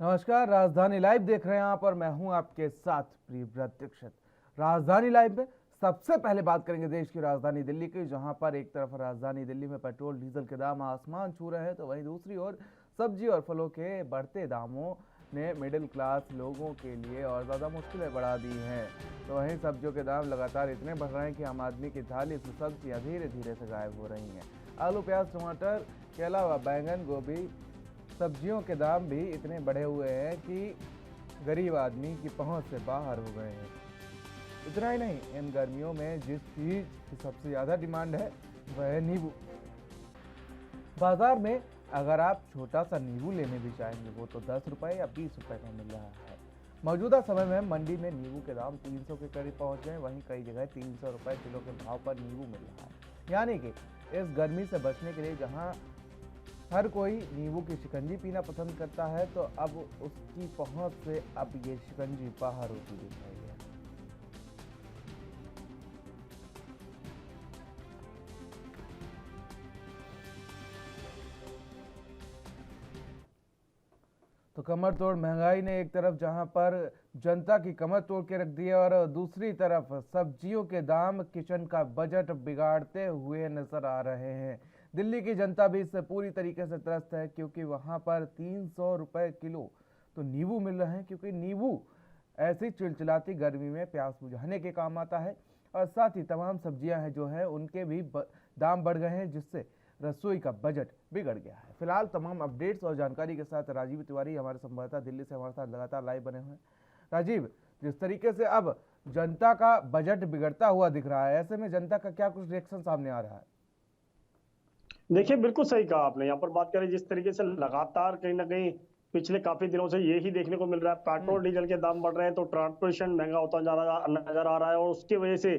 नमस्कार, राजधानी लाइव देख रहे हैं आप और मैं हूं आपके साथ प्रियव्रत दीक्षित। राजधानी लाइव में सबसे पहले बात करेंगे देश की राजधानी दिल्ली की, जहां पर एक तरफ राजधानी दिल्ली में पेट्रोल डीजल के दाम आसमान छू रहे हैं, तो वहीं दूसरी ओर सब्जी और फलों के बढ़ते दामों ने मिडिल क्लास लोगों के लिए और ज़्यादा मुश्किलें बढ़ा दी हैं। तो वहीं सब्जियों के दाम लगातार इतने बढ़ रहे हैं कि आम आदमी की थाली से सब्जियाँ धीरे धीरे से गायब हो रही हैं। आलू, प्याज, टमाटर के अलावा बैंगन, गोभी, सब्जियों के दाम भी इतने बढ़े हुए हैं कि गरीब आदमी की पहुंच से बाहर हो गए हैं। इतना ही नहीं, इन गर्मियों में जिस चीज की सबसे ज्यादा डिमांड है वह है नींबू। बाजार में अगर आप छोटा सा नींबू लेने भी चाहेंगे वो तो 10 रुपए या 20 रुपए का मिल रहा है। मौजूदा समय में मंडी में नींबू के दाम 300 के करीब पहुंच गए, वहीं कई जगह 300 रुपए किलो के भाव पर नींबू मिल रहा है। यानी कि इस गर्मी से बचने के लिए जहां हर कोई नींबू की शिकंजी पीना पसंद करता है, तो अब उसकी पहुंच से अब ये शिकंजी बाहर होती दिख रही है। तो कमर तोड़ महंगाई ने एक तरफ जहां पर जनता की कमर तोड़ के रख दी है और दूसरी तरफ सब्जियों के दाम किचन का बजट बिगाड़ते हुए नजर आ रहे हैं। दिल्ली की जनता भी इससे पूरी तरीके से त्रस्त है, क्योंकि वहां पर 300 रुपए किलो तो नींबू मिल रहे हैं, क्योंकि नींबू ऐसी चिलचिलाती गर्मी में प्यास बुझाने के काम आता है। और साथ ही तमाम सब्जियां हैं जो है उनके भी दाम बढ़ गए हैं, जिससे रसोई का बजट बिगड़ गया है। फिलहाल तमाम अपडेट्स और जानकारी के साथ राजीव तिवारी हमारे संवाददाता दिल्ली से हमारे साथ लगातार लाइव बने हुए हैं। राजीव, जिस तरीके से अब जनता का बजट बिगड़ता हुआ दिख रहा है, ऐसे में जनता का क्या कुछ रिएक्शन सामने आ रहा है? देखिए, बिल्कुल सही कहा आपने। यहाँ पर बात करें जिस तरीके से लगातार कहीं ना कहीं पिछले काफी दिनों से यही देखने को मिल रहा है, पेट्रोल डीजल के दाम बढ़ रहे हैं तो ट्रांसपोर्टेशन महंगा होता जा रहा नजर आ रहा है। और उसकी वजह से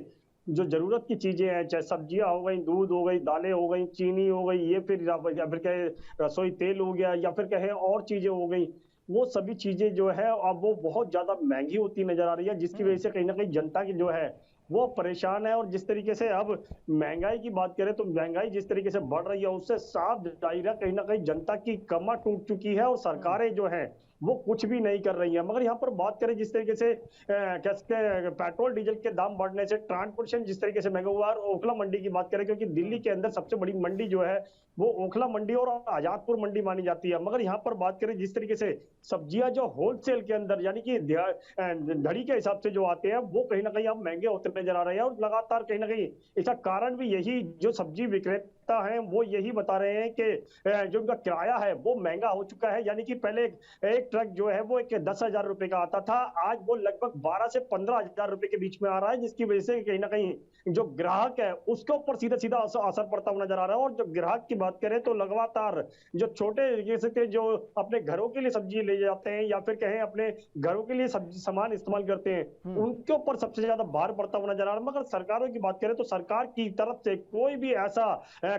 जो जरूरत की चीजें हैं, चाहे सब्जियां हो गई, दूध हो गई, दालें हो गई, चीनी हो गई, ये फिर या फिर कहे रसोई तेल हो गया, या फिर कहे और चीजें हो गई, वो सभी चीजें जो है अब वो बहुत ज्यादा महंगी होती नजर आ रही है, जिसकी वजह से कहीं ना कहीं जनता की जो है वो परेशान है। और जिस तरीके से अब महंगाई की बात करें तो महंगाई जिस तरीके से बढ़ रही है उससे साफ जाहिर है कहीं ना कहीं जनता की कमर टूट चुकी है और सरकारें जो है वो कुछ भी नहीं कर रही है। मगर यहाँ पर बात करें जिस तरीके से कैसे पेट्रोल डीजल के दाम बढ़ने से ट्रांसपोर्टेशन जिस तरीके से महंगा हुआ है, और ओखला मंडी की बात करें, क्योंकि दिल्ली के अंदर सबसे बड़ी मंडी जो है वो ओखला मंडी और आजादपुर मंडी मानी जाती है। मगर यहाँ पर बात करें जिस तरीके से सब्जियां जो होलसेल के अंदर यानी कि धड़ी के हिसाब से जो आते हैं वो कहीं ना कहीं अब महंगे होते नजर आ रहे हैं। और लगातार कहीं ना कहीं इसका कारण भी यही जो सब्जी विक्रेता हैं वो यही बता रहे हैं कि जो उनका किराया है वो महंगा हो चुका है। यानी कि पहले एक ट्रक जो है वो एक 10,000 रुपए का आता था, आज वो लगभग 12 से 15,000 रुपए के बीच में आ रहा है, जिसकी वजह से कहीं ना कहीं जो ग्राहक है उसके ऊपर सीधा सीधा असर पड़ता हुआ नजर आ रहा है। और जो ग्राहक की बात करें तो लगातार जो छोटे जैसे जो अपने घरों के लिए सब्जी ले जाते हैं या फिर कहें अपने घरों के लिए सब्जी सामान इस्तेमाल करते हैं, उनके ऊपर सबसे ज्यादा भार पड़ता हुआ नजर आ रहा है। मगर सरकारों की बात करें तो सरकार की तरफ से कोई भी ऐसा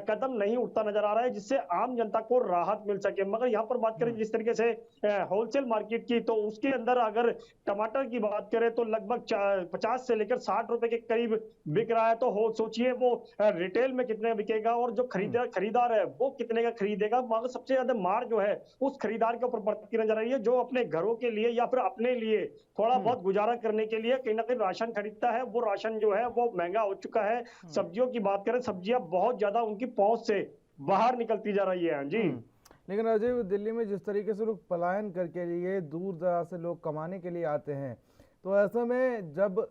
कदम नहीं उठता नजर आ रहा है जिससे आम जनता को राहत मिल सके। मगर यहाँ पर बात करें जिस तरीके से होलसेल मार्केट की, तो उसके अंदर अगर टमाटर की बात करें तो लगभग 50 से लेकर 60 रुपए के करीब बिक रहा है। तो हो सोचिए वो रिटेल में कितने बिकेगा और जो खरीदार है वो कितने का खरीदेगा। मगर सबसे ज्यादा मार जो है उस खरीदार के ऊपर पड़ती नजर आ रही है जो अपने घरों के लिए या फिर अपने लिए थोड़ा बहुत गुजारा करने के लिए कहीं ना कहीं राशन खरीदता है। वो राशन जो है वो महंगा हो चुका है। सब्जियों की बात करें, सब्जियां बहुत ज्यादा उनकी पहुंच से बाहर निकलती जा रही है जी। लेकिन राजीव, दिल्ली में जिस तरीके से लोग पलायन करके लिए दूर दराज से लोग कमाने के लिए आते हैं, तो ऐसे में जब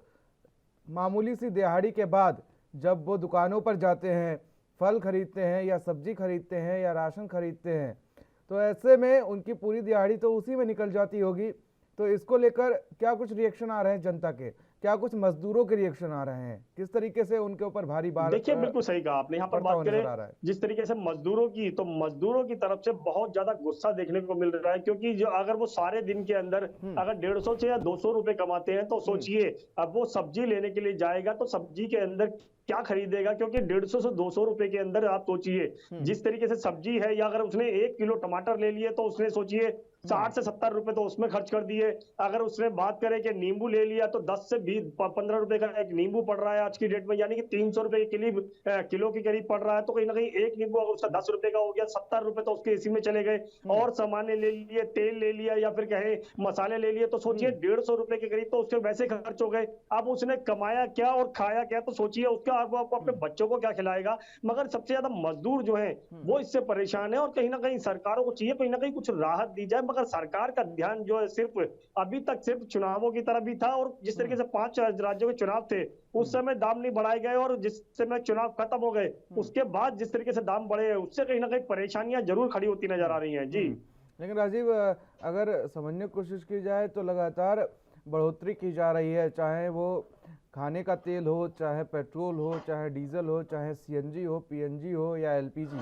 मामूली सी दिहाड़ी के बाद जब वो दुकानों पर जाते हैं, फल खरीदते हैं या सब्जी खरीदते हैं या राशन खरीदते हैं, तो ऐसे में उनकी पूरी दिहाड़ी तो उसी में निकल जाती होगी। तो इसको लेकर क्या कुछ रिएक्शन आ रहे हैं जनता के? क्या कुछ मजदूरों के रिएक्शन आ रहे हैं? किस तरीके से उनके ऊपर भारी बार देखिए, बिल्कुल सही कहा आपने। यहाँ पर बात करें जिस तरीके से मजदूरों की, तो मजदूरों की तरफ से बहुत ज्यादा गुस्सा देखने को मिल रहा है, क्योंकि जो अगर वो सारे दिन के अंदर अगर 150 से या 200 रुपए कमाते हैं तो सोचिए अब वो सब्जी लेने के लिए जाएगा तो सब्जी के अंदर क्या खरीदेगा, क्योंकि 150 से 200 रुपए के अंदर आप सोचिए जिस तरीके से सब्जी है, या अगर उसने 1 किलो टमाटर ले लिए तो उसने सोचिए 60 से 70 रुपए तो उसमें खर्च कर दिए। अगर उसने बात करें कि नींबू ले लिया तो 10 से 20 15 रुपए का एक नींबू पड़ रहा है आज की डेट में, यानी कि 300 रुपए के करीब किलो के करीब पड़ रहा है। तो कहीं ना कहीं एक नींबू अगर उसका 10 रुपए का हो गया, 70 रुपए तो उसके इसी में चले गए। और सामान ले लिए, तेल ले लिया या फिर कहे मसाले ले लिए, तो सोचिए 150 रुपए के करीब तो उसके वैसे खर्च हो गए। अब उसने कमाया क्या और खाया क्या, तो सोचिए उसका अब वो अपने बच्चों को क्या खिलाएगा। मगर सबसे ज्यादा मजदूर जो है वो इससे परेशान है, और कहीं ना कहीं सरकारों को चाहिए कहीं ना कहीं कुछ राहत दी जाए। मगर सरकार का ध्यान जो है सिर्फ अभी तक सिर्फ चुनावों की तरफ ही था, और जिस तरीके से 5 राज्यों के चुनाव थे उस समय दाम नहीं बढ़ाए गए, और जिस समय चुनाव खत्म हो गए उसके बाद जिस तरीके से दाम बढ़े, उससे कहीं ना कहीं परेशानियां जरूर खड़ी होती नजर आ रही हैं जी। लेकिन राजीव, अगर समझने की कोशिश की जाए तो लगातार बढ़ोतरी की जा रही है, चाहे वो खाने का तेल हो, चाहे पेट्रोल हो, चाहे डीजल हो, चाहे सीएनजी हो, पीएनजी हो या एलपीजी,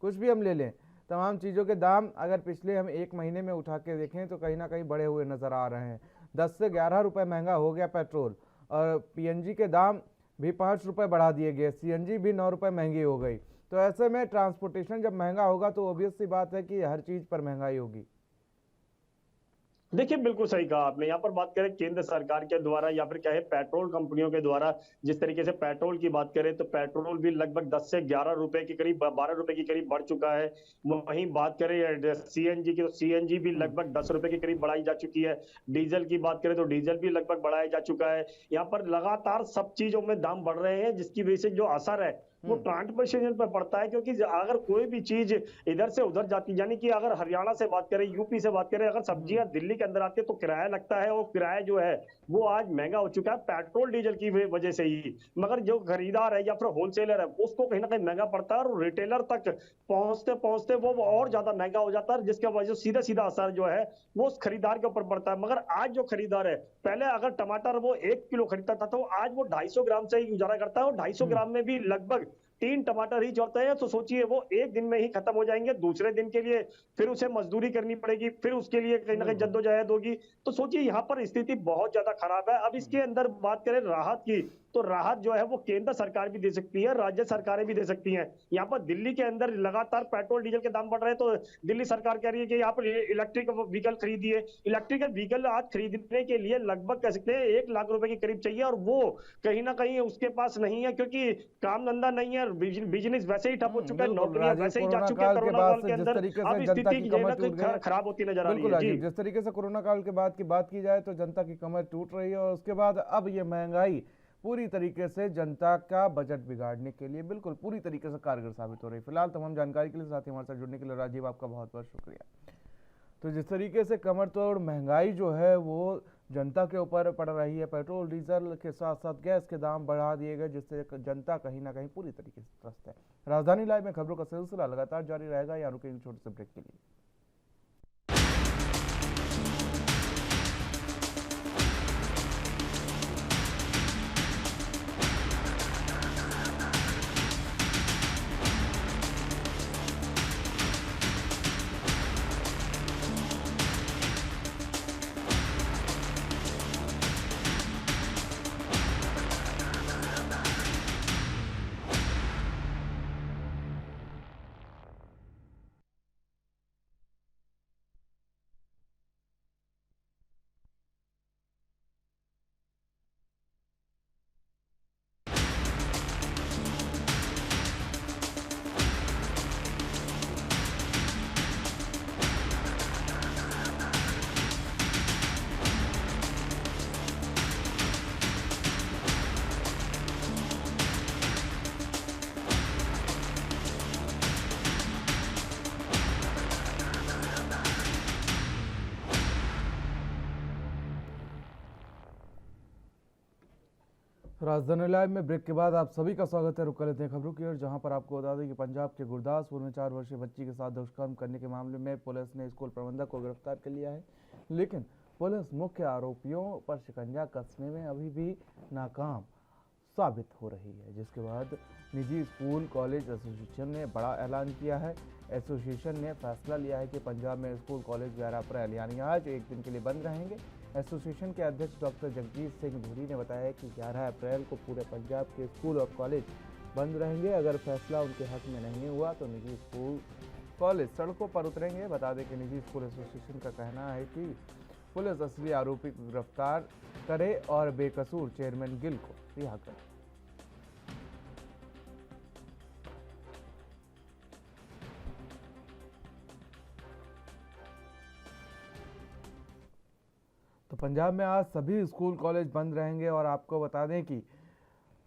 कुछ भी हम ले लें, तमाम चीज़ों के दाम अगर पिछले हम 1 महीने में उठा के देखें तो कहीं ना कहीं बढ़े हुए नज़र आ रहे हैं। 10 से 11 रुपये महंगा हो गया पेट्रोल, और पीएनजी के दाम भी 5 रुपये बढ़ा दिए गए, सीएनजी भी 9 रुपये महंगी हो गई। तो ऐसे में ट्रांसपोर्टेशन जब महंगा होगा तो ऑब्वियस सी बात है कि हर चीज़ पर महंगाई होगी। देखिए बिल्कुल सही कहा आपने। यहाँ पर बात करें केंद्र सरकार के द्वारा या फिर कहे पेट्रोल कंपनियों के द्वारा, जिस तरीके से पेट्रोल की बात करें तो पेट्रोल भी लगभग 10 से 11 रुपए के करीब, 12 रुपए के करीब बढ़ चुका है। वहीं बात करें सीएनजी की तो सीएनजी भी लगभग 10 रुपए के करीब बढ़ाई जा चुकी है। डीजल की बात करें तो डीजल भी लगभग बढ़ाया जा चुका है। यहाँ पर लगातार सब चीजों में दाम बढ़ रहे हैं, जिसकी वजह से जो असर है वो ट्रांसपोर्टेशन पर पड़ता है। क्योंकि अगर कोई भी चीज इधर से उधर जाती, यानी कि अगर हरियाणा से बात करें, यूपी से बात करें, अगर सब्जियां दिल्ली के अंदर आती है तो किराया लगता है, और किराया जो है वो आज महंगा हो चुका है पेट्रोल डीजल की वजह से ही। मगर जो खरीदार है या फिर होलसेलर है उसको कहीं ना कहीं महंगा पड़ता है, और रिटेलर तक पहुंचते पहुंचते वो और ज्यादा महंगा हो जाता है, जिसके वजह से सीधा सीधा असर जो है वो उस खरीदार के ऊपर पड़ता है। मगर आज जो खरीदार है, पहले अगर टमाटर वो 1 किलो खरीदता था तो आज वो 250 ग्राम से ही गुजारा करता है, और 250 ग्राम में भी लगभग 3 टमाटर ही जोड़ते हैं। तो सोचिए वो एक दिन में ही खत्म हो जाएंगे, दूसरे दिन के लिए फिर उसे मजदूरी करनी पड़ेगी, फिर उसके लिए कहीं ना कहीं जद्दोजहद होगी। तो सोचिए यहाँ पर स्थिति बहुत ज्यादा खराब है। अब इसके अंदर बात करें राहत की, तो राहत जो है वो केंद्र सरकार भी दे सकती है, राज्य सरकारें भी दे सकती हैं। यहाँ पर दिल्ली के अंदर लगातार पेट्रोल डीजल के दाम बढ़ रहे हैं, तो दिल्ली सरकार कह रही है कि यहाँ पर इलेक्ट्रिक व्हीकल खरीदिए। इलेक्ट्रिकल व्हीकल आज खरीदने के लिए लगभग कह सकते हैं 1 लाख रुपए के करीब चाहिए, और वो कहीं ना कहीं उसके पास नहीं है, क्योंकि काम धंधा नहीं है, बिजनेस वैसे ही ठप हो चुका है, नौकरियां वैसे ही जा चुकी है कोरोना काल के अंदर। अब स्थिति खराब होती नजर आ रही है जी। जिस तरीके से कोरोना काल के बाद की बात की जाए तो जनता की कमर टूट रही है, और उसके बाद अब ये महंगाई पूरी तरीके से जनता का बजट बिगाड़ने के लिए बिल्कुल पूरी तरीके से कारगर साबित हो रही है। फिलहाल तमाम जानकारी के लिए साथ ही हमारे साथ जुड़ने के लिए राजीव आपका बहुत बहुत शुक्रिया। तो जिस तरीके से कमर तोड़ महंगाई जो है वो जनता के ऊपर पड़ रही है, पेट्रोल डीजल के साथ साथ गैस के दाम बढ़ा दिए गए, जिससे जनता कहीं ना कहीं पूरी तरीके से त्रस्त है। राजधानी लाइव में खबरों का सिलसिला लगातार जारी रहेगा, यहाँ रुकेंगे छोटे से ब्रेक के लिए। राजधानी लाइव में ब्रेक के बाद आप सभी का स्वागत है। रुक कर लेते हैं खबरों की ओर, जहां पर आपको बता दें कि पंजाब के गुरदासपुर में 4 वर्षीय बच्ची के साथ दुष्कर्म करने के मामले में पुलिस ने स्कूल प्रबंधक को गिरफ्तार कर लिया है। लेकिन पुलिस मुख्य आरोपियों पर शिकंजा कसने में अभी भी नाकाम साबित हो रही है, जिसके बाद निजी स्कूल कॉलेज एसोसिएशन ने बड़ा ऐलान किया है। एसोसिएशन ने फैसला लिया है कि पंजाब में स्कूल कॉलेज 11 अप्रैल यानी आज एक दिन के लिए बंद रहेंगे। एसोसिएशन के अध्यक्ष डॉक्टर जगजीत सिंह धूरी ने बताया कि 11 अप्रैल को पूरे पंजाब के स्कूल और कॉलेज बंद रहेंगे। अगर फैसला उनके हक में नहीं हुआ तो निजी स्कूल कॉलेज सड़कों पर उतरेंगे। बता दें कि निजी स्कूल एसोसिएशन का कहना है कि पुलिस असली आरोपी को गिरफ्तार करे और बेकसूर चेयरमैन गिल को रिहा करे। तो पंजाब में आज सभी स्कूल कॉलेज बंद रहेंगे और आपको बता दें कि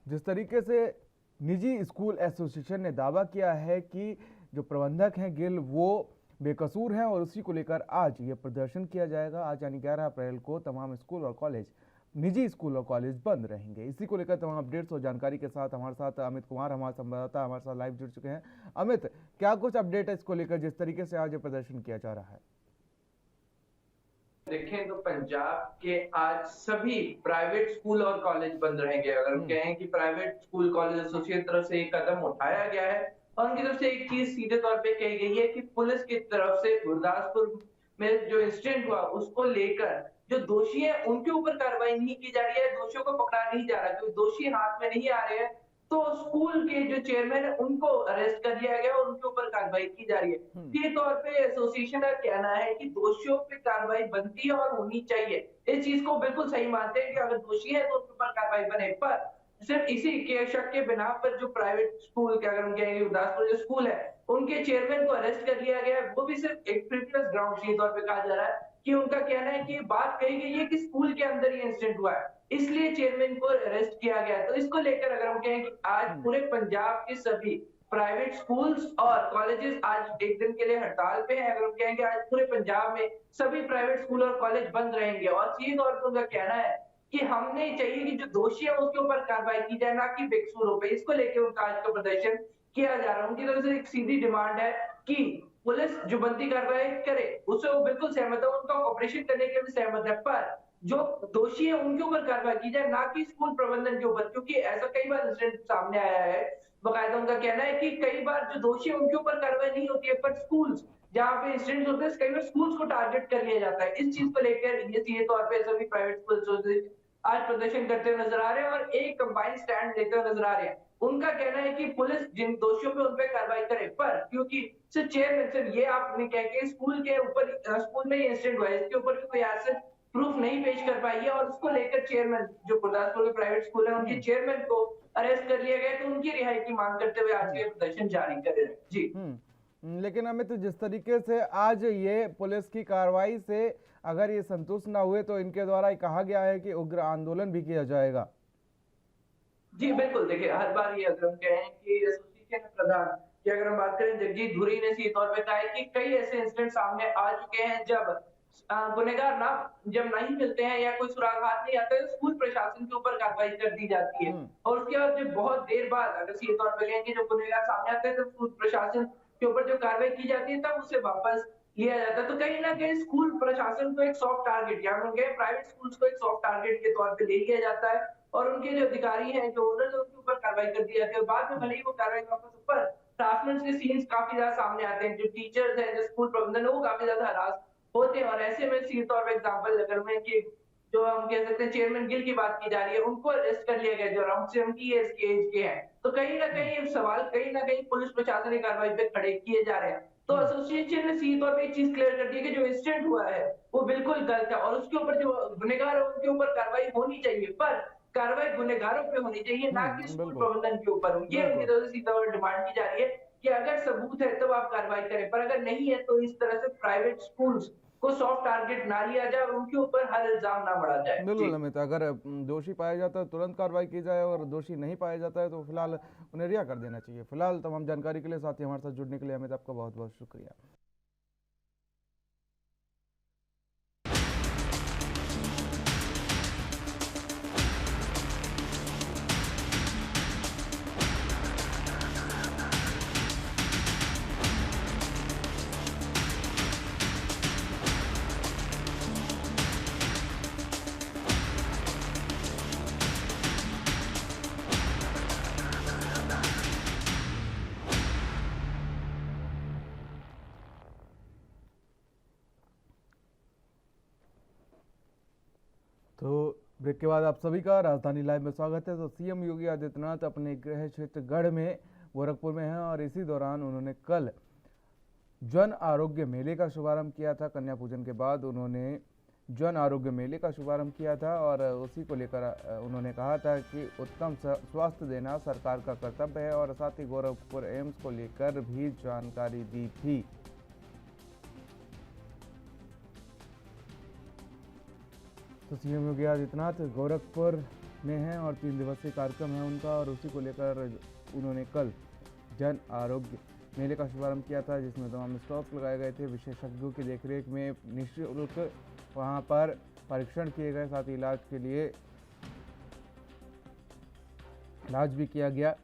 जिस तरीके से निजी स्कूल एसोसिएशन ने दावा किया है कि जो प्रबंधक हैं गिल वो बेकसूर हैं और उसी को लेकर आज ये प्रदर्शन किया जाएगा। आज यानी 11 अप्रैल को तमाम स्कूल और कॉलेज, निजी स्कूल और कॉलेज बंद रहेंगे। इसी को लेकर तमाम अपडेट्स और जानकारी के साथ हमारे साथ अमित कुमार, हमारे संवाददाता हमारे साथ लाइव जुड़ चुके हैं। अमित, क्या कुछ अपडेट है इसको लेकर जिस तरीके से आज ये प्रदर्शन किया जा रहा है? देखें तो पंजाब के आज सभी प्राइवेट स्कूल और कॉलेज बंद रहेंगे। अगर हम कहें कि प्राइवेट स्कूल कॉलेज एसोसिएशन तरफ से एक कदम उठाया गया है और उनकी तरफ से एक चीज सीधे तौर पे कही गई है कि पुलिस की तरफ से गुरदासपुर में जो इंसिडेंट हुआ उसको लेकर जो दोषी है उनके ऊपर कार्रवाई नहीं की जा रही है, दोषियों को पकड़ा नहीं जा रहा, क्योंकि दोषी हाथ में नहीं आ रहे हैं। तो स्कूल के जो चेयरमैन है उनको अरेस्ट कर लिया गया और उनके ऊपर कार्रवाई की जा रही है। सीधे तौर पे एसोसिएशन का कहना है कि दोषियों पे कार्रवाई बनती है और होनी चाहिए। इस चीज को बिल्कुल सही मानते हैं कि अगर दोषी है तो उनके ऊपर कार्रवाई बने, पर सिर्फ इसी के शक के बिना पर जो प्राइवेट स्कूल के, अगर हम कहेंगे गुरदासपुर जो स्कूल है उनके चेयरमैन को अरेस्ट कर लिया गया है, वो भी सिर्फ एक प्रिविलेज ग्राउंड सीधे तौर पे कहा जा रहा है कि उनका कहना है कि बात कही गई है कि स्कूल के अंदर ही इंसिडेंट हुआ है, इसलिए चेयरमैन को अरेस्ट किया गया। तो इसको लेकर अगर हम कहें कि आज पूरे पंजाब के सभी प्राइवेट स्कूल्स और कॉलेजेस आज एक दिन के लिए हड़ताल पे हैं। अगर हम कहेंगे आज पूरे पंजाब में सभी प्राइवेट स्कूल और कॉलेज बंद रहेंगे और सीधे तौर पर उनका कहना है कि हमने चाहिए कि जो दोषी है उसके ऊपर कार्रवाई की जाए, ना कि बेकसूरों पे। इसको लेकर उनका आज का प्रदर्शन किया जा रहा है। उनकी तरफ से एक सीधी डिमांड है कि पुलिस जो बनती कार्रवाई करे उससे वो बिल्कुल सहमत है, उनका ऑपरेशन करने के भी सहमत है, पर जो दोषी है उनके ऊपर कार्रवाई की जाए, ना कि स्कूल प्रबंधन के ऊपर, क्योंकि ऐसा कई बार इंसिडेंट सामने आया है। बकायदा उनका कहना है कि कई बार जो दोषी है उनके ऊपर कार्रवाई नहीं होती है, पर स्कूल्स जहाँ पे इंसिडेंट होते हैं कई बार स्कूल्स को टारगेट कर लिया जाता है। इस चीज को लेकर ये सीधे तौर पर सभी प्राइवेट स्कूल आज प्रदर्शन करते हुए नजर आ रहे हैं और एक कंबाइंड स्टैंड लेते हुए नजर आ रहे हैं। उनका कहना है कि पुलिस जिन दोषियों पे उन पे कार्रवाई करे, पर क्योंकि सिर्फ चेयरमैन सिर्फ ये आप नहीं कह के स्कूल के ऊपर स्कूल में ही इंसिडेंट हुआ है, इसके ऊपर भी कोई ऐसे प्रूफ नहीं पेश कर पाई है और उसको लेकर चेयरमैन जो गुरदासपुर के प्राइवेट स्कूल है उनके चेयरमैन को अरेस्ट कर लिया गया, तो उनकी रिहाई की मांग करते हुए आज ये प्रदर्शन जारी कर रहे हैं। जी लेकिन अमित, जिस तरीके से आज ये पुलिस की कार्रवाई से अगर ये संतुष्ट ना हुए तो इनके द्वारा कहा गया है कि उग्र आंदोलन भी किया जाएगा। जी बिल्कुल, देखिए हर बार ये अगर हम कहें कि एसोसिएशन प्रधान की अगर हम बात करें जगजीत धुरी ने सीधे तौर पे कहा है कि कई ऐसे इंसिडेंट सामने आ चुके हैं जब गुनहगार ना जब नहीं मिलते हैं या कोई सुराग हाथ नहीं आता है तो स्कूल प्रशासन के ऊपर कार्रवाई कर दी जाती है और उसके बाद जब बहुत देर बाद अगर सीधे तौर पे कहेंगे जब गुनहगार सामने आते हैं तो स्कूल प्रशासन के ऊपर जो कार्रवाई की जाती है तब उसे वापस लिया जाता है। तो कहीं ना कहीं स्कूल प्रशासन को एक सॉफ्ट टारगेट या प्राइवेट स्कूल्स को एक सॉफ्ट टारगेट के तौर पे ले लिया जाता है और उनके जो अधिकारी हैं जो ओनर्स है उनके ऊपर कार्रवाई कर दी जाती है। बाद में भले ही वो कार्रवाई वापस ऊपर हरासमेंट के सीन्स काफी ज्यादा सामने आते हैं, जो टीचर्स हैं जो स्कूल प्रबंधन है वो काफी ज्यादा हरास होते हैं और ऐसे में सीधे तौर पर एग्जाम्पल अगर मैं कि जो हम कह सकते हैं चेयरमैन गिल की बात की जा रही है उनको अरेस्ट कर लिया गया जो अराउंड 70 ईयर्स के एज के हैं। तो कहीं ना कहीं सवाल कहीं ना कहीं पुलिस प्रशासन की कार्रवाई पे खड़े किए जा रहे हैं। तो एसोसिएशन ने सीधे तौर पे एक चीज क्लियर कर दी है कि जो इंसिडेंट हुआ है वो बिल्कुल गलत है और उसके ऊपर जो गुनहगार है उनके ऊपर कार्रवाई होनी चाहिए, पर कार्रवाई गुनहगारों पे होनी चाहिए ना कि स्कूल प्रबंधन के ऊपर। ये उनकी तरफ से सीधा डिमांड की जा रही है कि अगर सबूत है तो आप कार्रवाई करें, पर अगर नहीं है तो इस तरह से प्राइवेट स्कूल्स को सॉफ्ट टारगेट ना लिया जाए और उनके ऊपर हर इल्जाम ना बढ़ा जाए। बिल्कुल अमित, अगर दोषी पाया जाता है तुरंत कार्रवाई की जाए और दोषी नहीं पाया जाता है तो फिलहाल उन्हें रिहा कर देना चाहिए। फिलहाल तमाम जानकारी के लिए साथ ही हमारे साथ जुड़ने के लिए अमित आपका बहुत बहुत शुक्रिया। तो ब्रेक के बाद आप सभी का राजधानी लाइव में स्वागत है। तो सीएम योगी आदित्यनाथ अपने गृह क्षेत्र गढ़ में गोरखपुर में हैं और इसी दौरान उन्होंने कल जन आरोग्य मेले का शुभारंभ किया था। कन्या पूजन के बाद उन्होंने जन आरोग्य मेले का शुभारंभ किया था और उसी को लेकर उन्होंने कहा था कि उत्तम स्वास्थ्य देना सरकार का कर्तव्य है और साथ ही गोरखपुर एम्स को लेकर भी जानकारी दी थी। तो सीएम योगी आदित्यनाथ गोरखपुर में हैं और 3 दिवसीय कार्यक्रम है उनका और उसी को लेकर उन्होंने कल जन आरोग्य मेले का शुभारंभ किया था, जिसमें तमाम स्टॉल्स लगाए गए थे। विशेषज्ञों की देखरेख में निःशुल्क वहां पर परीक्षण किए गए, साथ ही इलाज के लिए इलाज भी किया गया।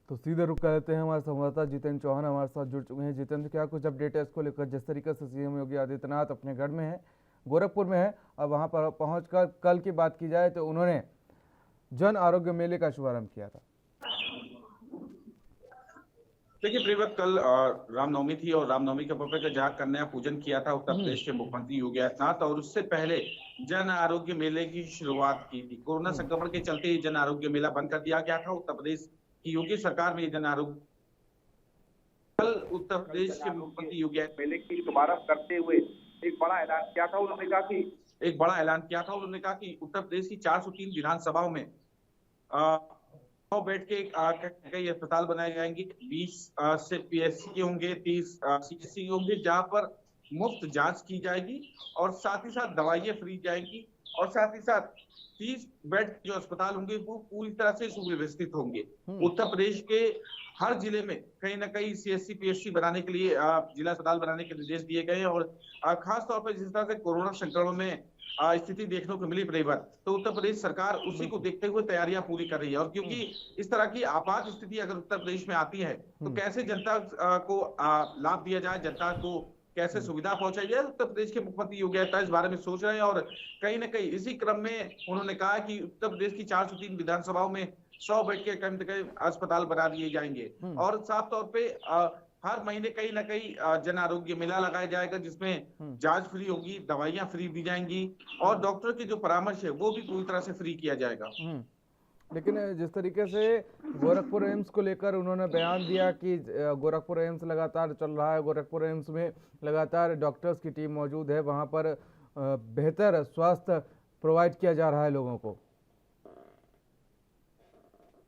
तो सीधे रुक करते हैं, हमारे संवाददाता जितेंद्र चौहान हमारे साथ जुड़ चुके हैं। जितेंद्र, क्या कुछ अपडेट है इसको लेकर? जिस तरीके से सीएम योगी आदित्यनाथ अपने गढ़ में है, गोरखपुर में है, अब वहां पर पहुंचकर कल की बात की जाए तो उन्होंने जन आरोग्य मेले का शुभारंभ किया था। देखिए प्रियव्रत, कल रामनवमी थी और रामनवमी के मौके पर जहाँ कन्या पूजन किया था उत्तर प्रदेश के मुख्यमंत्री योगी आदित्यनाथ, और उससे पहले जन आरोग्य मेले की शुरुआत की थी। कोरोना संक्रमण के चलते जन आरोग्य मेला बंद कर दिया गया था। उत्तर प्रदेश की योगी सरकार में जन आरोग्य कल उत्तर प्रदेश के मुख्यमंत्री योगी मेले की शुभारंभ करते हुए एक बड़ा ऐलान किया था। उन्होंने कहा कि उत्तर प्रदेश की 403 विधानसभाओं में 100 बेड के कई अस्पताल बनाए जाएंगे। 20 से पीएससी के होंगे, 30 सीएचसी होंगे, जहां पर मुफ्त जांच की जाएगी और साथ ही साथ दवाइयां फ्री जाएंगी और साथ ही साथ 30 बेड जो अस्पताल होंगे वो पूरी तरह से सुव्यवस्थित होंगे। उत्तर प्रदेश के हर जिले में कहीं ना कहीं सीएचसी पीएचसी बनाने के लिए जिला अस्पताल बनाने के निर्देश दिए गए हैं और खास तौर पर जिस तरह से कोरोना संक्रमण में स्थिति देखने को मिली प्रियव्रत, तो उत्तर प्रदेश सरकार उसी को देखते हुए तैयारियां पूरी कर रही है। और क्योंकि इस तरह की आपात स्थिति अगर उत्तर प्रदेश में आती है तो कैसे जनता को लाभ दिया जाए, जनता को कैसे सुविधा पहुंचाई जाए, उत्तर प्रदेश के मुख्यमंत्री योगी आदित्यनाथ इस बारे में सोच रहे हैं। और कहीं ना कहीं इसी क्रम में उन्होंने कहा कि उत्तर प्रदेश की 403 विधानसभाओं में 100 बेड के करीब अस्पताल बना दिए जाएंगे और साफ तौर पे हर महीने कहीं ना कहीं जन आरोग्य मेला लगाया जाएगा, जिसमें जांच फ्री होगी, दवाइयां फ्री दी जाएंगी और डॉक्टर की जो परामर्श है वो भी पूरी तरह से फ्री किया जाएगा। लेकिन जिस तरीके से गोरखपुर एम्स को लेकर उन्होंने बयान दिया कि गोरखपुर एम्स लगातार चल रहा है, गोरखपुर एम्स में लगातार डॉक्टर्स की टीम मौजूद है, वहां पर बेहतर स्वास्थ्य प्रोवाइड किया जा रहा है लोगों को।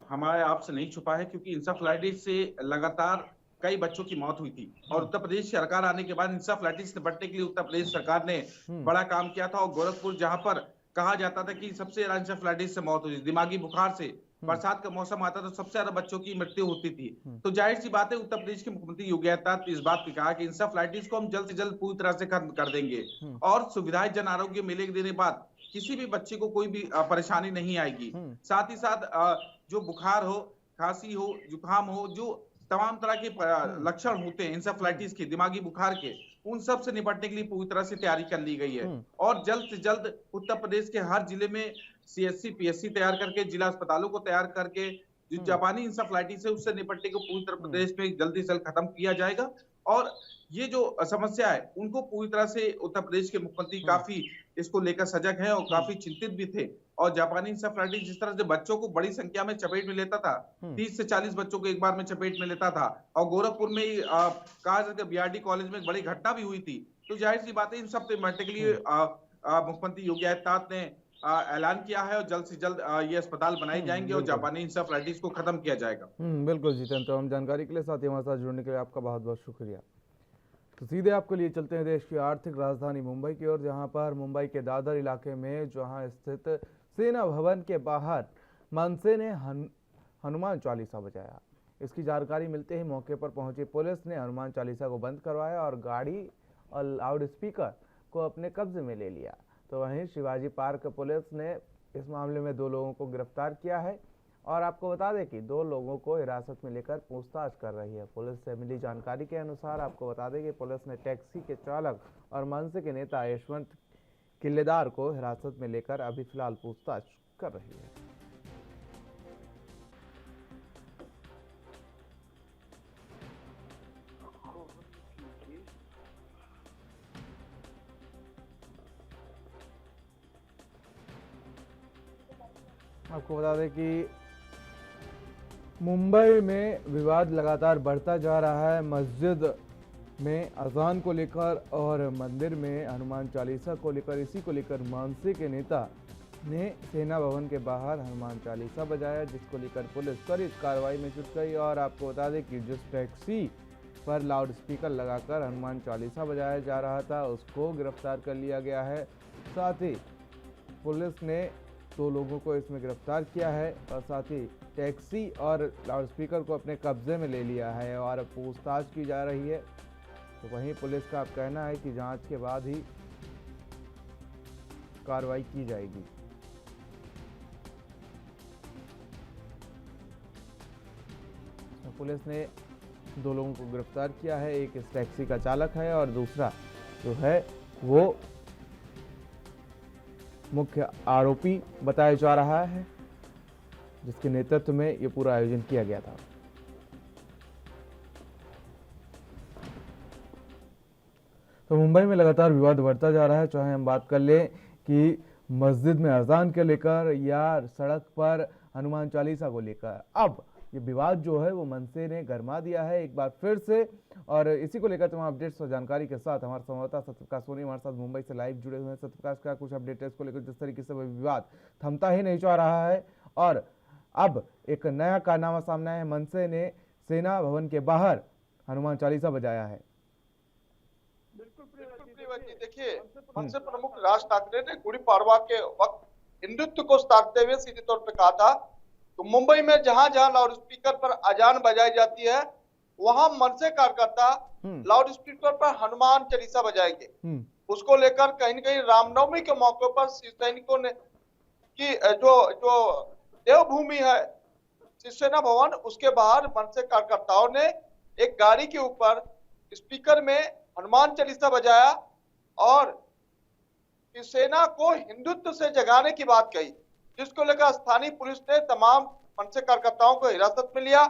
हमारे आपसे नहीं छुपा है क्योंकि इंसेफ्लाइटिस से लगातार कई बच्चों की मौत हुई थी और उत्तर प्रदेश सरकार आने के बाद इंसेफ्लाइटिस से निपटने के लिए उत्तर प्रदेश सरकार ने बड़ा काम किया था। और गोरखपुर, जहां पर कहा जाता था कि सबसे ज्यादा इंसेफ्लाइटिस से मौत हुई, दिमागी बुखार से, बरसात का मौसम आता तो सबसे ज्यादा बच्चों की मृत्यु होती थी, तो जाहिर सी बात है उत्तर प्रदेश के मुख्यमंत्री योगी आदित्यनाथ इस बात पे कहा कि इंसेफ्लाइटिस को हम जल्द से जल्द पूरी तरह से खत्म कर देंगे और सुविधाएं जन आरोग्य मेले के देने बाद किसी भी बच्चे को कोई भी परेशानी नहीं आएगी। साथ ही साथ जो बुखार हो, खांसी हो, जुकाम हो, जो तमाम तरह के लक्षण होते हैं इंसेफ्लाइटिस के, दिमागी बुखार के, उन सब से निपटने के लिए पूरी तरह से तैयारी कर ली गई है और जल्द से जल्द उत्तर प्रदेश के हर जिले में सीएचसी पीएचसी तैयार करके, जिला अस्पतालों को तैयार करके जो जापानी इंसेफ्लाइटिस है उससे निपटने को पूरी तरह प्रदेश में जल्दी से जल्द खत्म किया जाएगा। और ये जो समस्या है उनको पूरी तरह से उत्तर प्रदेश के मुख्यमंत्री काफी इसको लेकर सजग हैं और काफी चिंतित भी थे। और जापानी इंसेफ्लाइटिस जिस तरह से बच्चों को बड़ी संख्या में चपेट में लेता था, 30 से 40 बच्चों को एक बार में चपेट में लेता था और गोरखपुर में ही कहा जाता है बीआरडी कॉलेज में एक बड़ी घटना भी हुई थी, तो जाहिर सी बात है इन सब से निपटने के लिए मुख्यमंत्री योगी आदित्यनाथ ने ऐलान किया है और जल्द से जल्द ये अस्पताल बनाए जाएंगे और जापानी इंसेफ्लाइटिस को खत्म किया जाएगा। बिल्कुल जितेंद्र, तो हम जानकारी के लिए, साथ ही हमारे साथ जुड़ने के लिए आपका बहुत बहुत शुक्रिया। तो सीधे आपके लिए चलते हैं देश की आर्थिक राजधानी मुंबई की ओर, जहां पर मुंबई के दादर इलाके में जहां स्थित सेना भवन के बाहर मनसे ने हनुमान चालीसा बजाया। इसकी जानकारी मिलते ही मौके पर पहुंची पुलिस ने हनुमान चालीसा को बंद करवाया और गाड़ी और लाउड स्पीकर को अपने कब्जे में ले लिया। तो वहीं शिवाजी पार्क पुलिस ने इस मामले में 2 लोगों को गिरफ्तार किया है और आपको बता दें कि 2 लोगों को हिरासत में लेकर पूछताछ कर रही है। पुलिस से मिली जानकारी के अनुसार आपको बता दें कि पुलिस ने टैक्सी के चालक और मनसे के नेता यशवंत किल्लेदार को हिरासत में लेकर अभी फिलहाल पूछताछ कर रही है। आपको बता दें कि मुंबई में विवाद लगातार बढ़ता जा रहा है। मस्जिद में अजान को लेकर और मंदिर में हनुमान चालीसा को लेकर, इसी को लेकर मानसी के नेता ने सेना भवन के बाहर हनुमान चालीसा बजाया, जिसको लेकर पुलिस त्वरित कार्रवाई में जुट गई। और आपको बता दें कि जिस टैक्सी पर लाउड स्पीकर लगाकर हनुमान चालीसा बजाया जा रहा था, उसको गिरफ्तार कर लिया गया है। साथ ही पुलिस ने 2 लोगों को इसमें गिरफ्तार किया है और साथ ही टैक्सी और लाउड स्पीकर को अपने कब्जे में ले लिया है और पूछताछ की जा रही है। तो वहीं पुलिस का अब कहना है कि जांच के बाद ही कार्रवाई की जाएगी। पुलिस ने 2 लोगों को गिरफ्तार किया है, एक इस टैक्सी का चालक है और दूसरा जो है वो मुख्य आरोपी बताया जा रहा है, जिसके नेतृत्व में ये पूरा आयोजन किया गया था। तो मुंबई में लगातार विवाद बढ़ता जा रहा है, चाहे हम बात कर लें कि मस्जिद में अजान के लेकर या सड़क पर हनुमान चालीसा को लेकर। अब ये विवाद जो है वो मनसे ने गरमा दिया है एक बार फिर से। और इसी को लेकर तमाम अपडेट्स और जानकारी के साथ हमारे संवाददाता सत्यप्रकाश सोनी हमारे साथ मुंबई से लाइव जुड़े हुए हैं। सत्यप्रकाश का कुछ अपडेट है इसको लेकर, जिस तरीके से विवाद थमता ही नहीं चाह रहा है और अब एक नया कारनामा सामने आया है। मनसे ने सेना भवन के बाहर हनुमान चालीसा बजाया है। देखिए, मनसे प्रमुख राज ठाकरे ने गुड़ी पड़वा के वक्त हिंदुत्व को साधते हुए सीधे तौर पे कहा था तो मुंबई में जहां जहां लाउड स्पीकर पर अजान बजाई जाती है वहां मनसे कार्यकर्ता लाउड स्पीकर पर हनुमान चालीसा बजाएंगे। उसको लेकर कहीं न कहीं रामनवमी के मौके पर सैनिकों ने की जो देवभूमि है शिवसेना भवन, उसके बाहर मनसे कार्यकर्ताओं ने एक गाड़ी के ऊपर स्पीकर में हनुमान चालीसा बजाया और शिवसेना को हिंदुत्व से जगाने की बात कही, जिसको लेकर स्थानीय पुलिस ने तमाम मनसे कार्यकर्ताओं को हिरासत में लिया।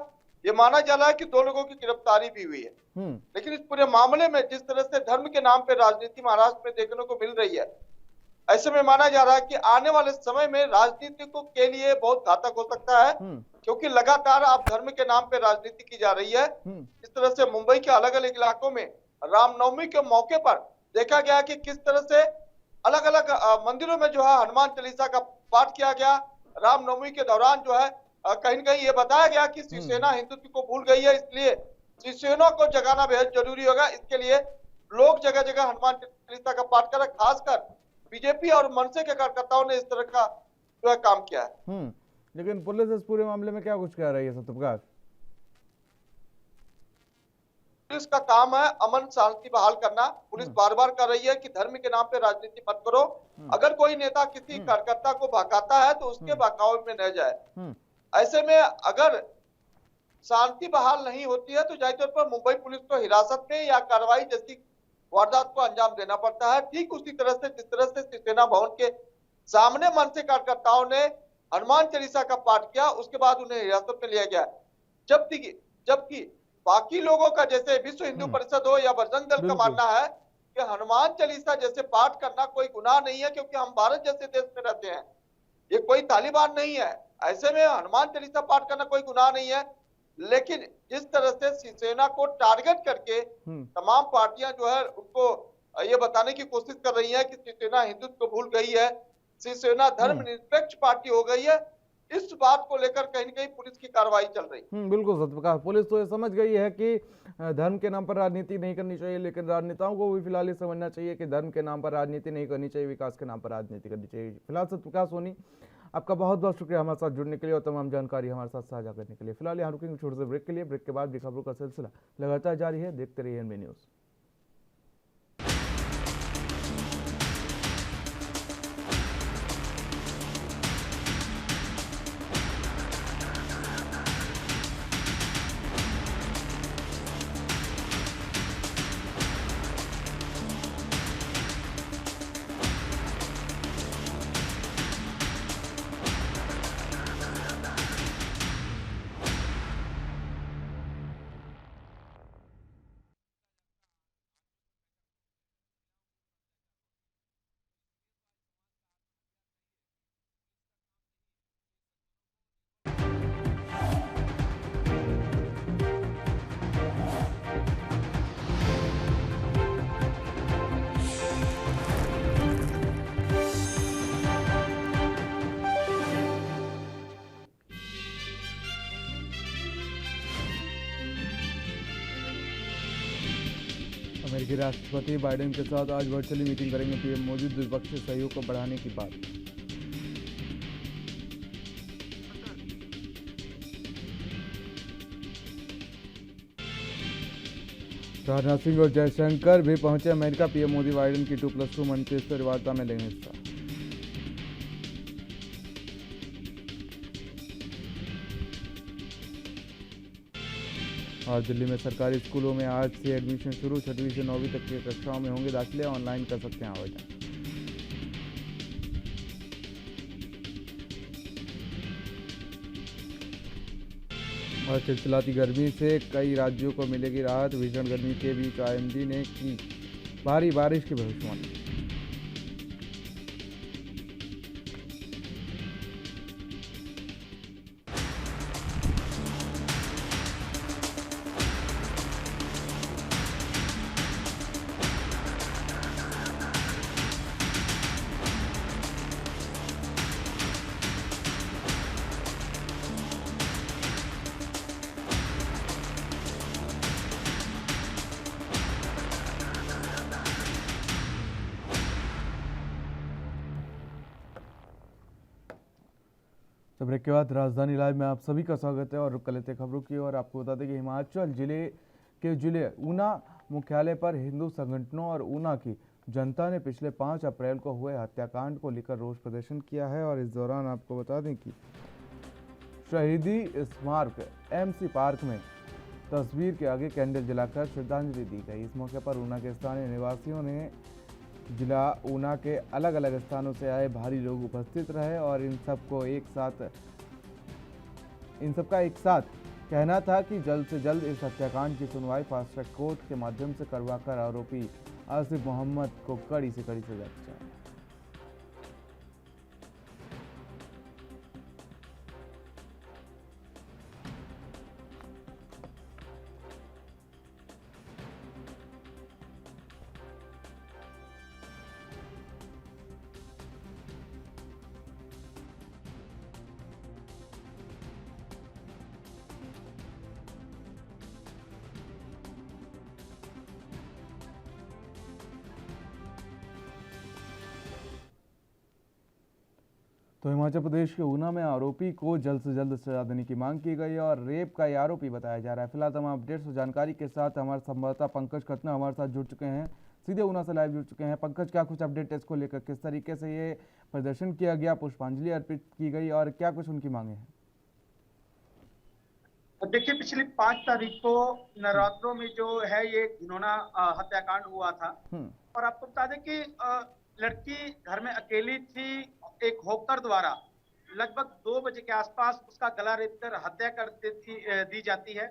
ये माना जा रहा है कि 2 लोगों की गिरफ्तारी भी हुई है। लेकिन इस पूरे मामले में जिस तरह से धर्म के नाम पे राजनीति महाराष्ट्र में देखने को मिल रही है, ऐसे में माना जा रहा है कि आने वाले समय में राजनीति के लिए बहुत घातक हो सकता है, क्योंकि लगातार अब धर्म के नाम पे राजनीति की जा रही है। इस तरह से मुंबई के अलग अलग इलाकों में रामनवमी के मौके पर देखा गया कि किस तरह से अलग अलग मंदिरों में जो है हनुमान चालीसा का पाठ किया गया। रामनवमी के दौरान जो है कहीं न कहीं ये बताया गया कि शिवसेना हिंदुत्व को भूल गई है, इसलिए शिवसेना को जगाना बेहद जरूरी होगा। इसके लिए लोग जगह जगह हनुमान चालीसा का पाठ करें। खासकर बीजेपी और मनसे के कार्यकर्ताओं ने इस तरह का जो है काम किया है। लेकिन पुलिस इस पूरे मामले में क्या कुछ कह रही है सत्यप्रकाश? पुलिस का काम है अमन शांति बहाल करना। पुलिस बार बार कर रही है कि धर्म के नाम पे राजनीति मत करो। अगर कोई नेता किसी कार्यकर्ता को भड़काता है तो उसके बहकावे में न जाए। ऐसे में अगर शांति बहाल नहीं होती है तो जाहिर तौर पर मुंबई पुलिस को हिरासत में या कार्रवाई जैसी वारदात को अंजाम देना पड़ता है। ठीक उसी तरह से जिस तरह से शिवसेना भवन के सामने मनसे कार्यकर्ताओं ने हनुमान चालीसा का पाठ किया, उसके बाद उन्हें हिरासत में लिया गया। जबकि बाकी लोगों का जैसे विश्व हिंदू परिषद हो या बजरंग दल का मानना है कि हनुमान चालीसा जैसे पाठ करना कोई गुनाह नहीं है, क्योंकि हम भारत जैसे देश में रहते हैं, ये कोई तालिबान नहीं है। ऐसे में हनुमान चालीसा पाठ करना कोई गुनाह नहीं है। लेकिन जिस तरह से शिवसेना को टारगेट करके तमाम पार्टियां जो है उनको ये बताने की कोशिश कर रही है कि शिवसेना हिंदुत्व को भूल गई है, शिवसेना धर्मनिरपेक्ष पार्टी हो गई है, इस बात को लेकर कहीं न कहीं पुलिस की कार्रवाई चल रही है। बिल्कुल सत्यप्रकाश, पुलिस तो ये समझ गई है कि धर्म के नाम पर राजनीति नहीं करनी चाहिए, लेकिन राजनेताओं को भी फिलहाल ये समझना चाहिए कि धर्म के नाम पर राजनीति नहीं करनी चाहिए, विकास के नाम पर राजनीति करनी चाहिए। फिलहाल सत्यप्रकाश सोनी, आपका बहुत बहुत शुक्रिया हमारे साथ जुड़ने के लिए और तमाम जानकारी हमारे साथ साझा करने के लिए। फिलहाल यहाँ रुकेंगे छोटे से ब्रेक के लिए। ब्रेक के बाद भी खबरों का सिलसिला लगातार जारी है, देखते रहिए एनबी न्यूज़। देखिए, राष्ट्रपति बाइडेन के साथ आज वर्चुअली मीटिंग करेंगे पीएम मोदी, द्विपक्षीय सहयोग को बढ़ाने की बात। राजनाथ सिंह और जयशंकर भी पहुंचे अमेरिका, पीएम मोदी बाइडेन की 2+2 मंत्रिस्तरीय वार्ता में लेंगे हिस्सा। और दिल्ली में सरकारी स्कूलों में आज से एडमिशन शुरू, 6वीं से 9वीं तक की कक्षाओं में होंगे दाखिले, ऑनलाइन कर सकते हैं आवेदन। और चिलचिलाती गर्मी से कई राज्यों को मिलेगी राहत, भीषण गर्मी के बीच आईएमडी ने की भारी बारिश की भविष्यवाणी। तो ब्रेक के बाद राजधानी लाइव में आप सभी का स्वागत है और रुक कर लेते हैं खबरों की। और आपको बता दें कि हिमाचल जिले ऊना मुख्यालय पर हिंदू संगठनों और ऊना की जनता ने पिछले 5 अप्रैल को हुए हत्याकांड को लेकर रोष प्रदर्शन किया है। और इस दौरान आपको बता दें कि शहीदी स्मारक एमसी पार्क में तस्वीर के आगे कैंडल जलाकर श्रद्धांजलि दी गई। इस मौके पर ऊना के स्थानीय निवासियों ने जिला ऊना के अलग अलग स्थानों से आए भारी लोग उपस्थित रहे और इन सबका एक साथ कहना था कि जल्द से जल्द इस हत्याकांड की सुनवाई फास्ट ट्रैक कोर्ट के माध्यम से करवाकर आरोपी आसिफ मोहम्मद को कड़ी से कड़ी सजा दी जाए। तो हिमाचल प्रदेश के ऊना में आरोपी को जल्द से जल्द सजा देने की मांग की गई है और रेप का ये आरोपी बताया जा रहा है। फिलहाल तमाम अपडेट्स और जानकारी के साथ हमारे संवाददाता पंकज खन्ना हमारे साथ जुड़ चुके हैं, सीधे ऊना से लाइव जुड़ चुके हैं। पंकज, क्या कुछ अपडेट है इसको लेकर, किस तरीके से ये प्रदर्शन किया गया, पुष्पांजलि अर्पित की गई और क्या कुछ उनकी मांगे हैं? देखिए, पिछली 5 तारीख को नवरात्रों में जो है ये घिनौना हत्याकांड हुआ था। और आपको बता दें कि लड़की घर में अकेली थी, एक होकर द्वारा लगभग 2 बजे के आसपास उसका गला रेत कर हत्या कर दी जाती है।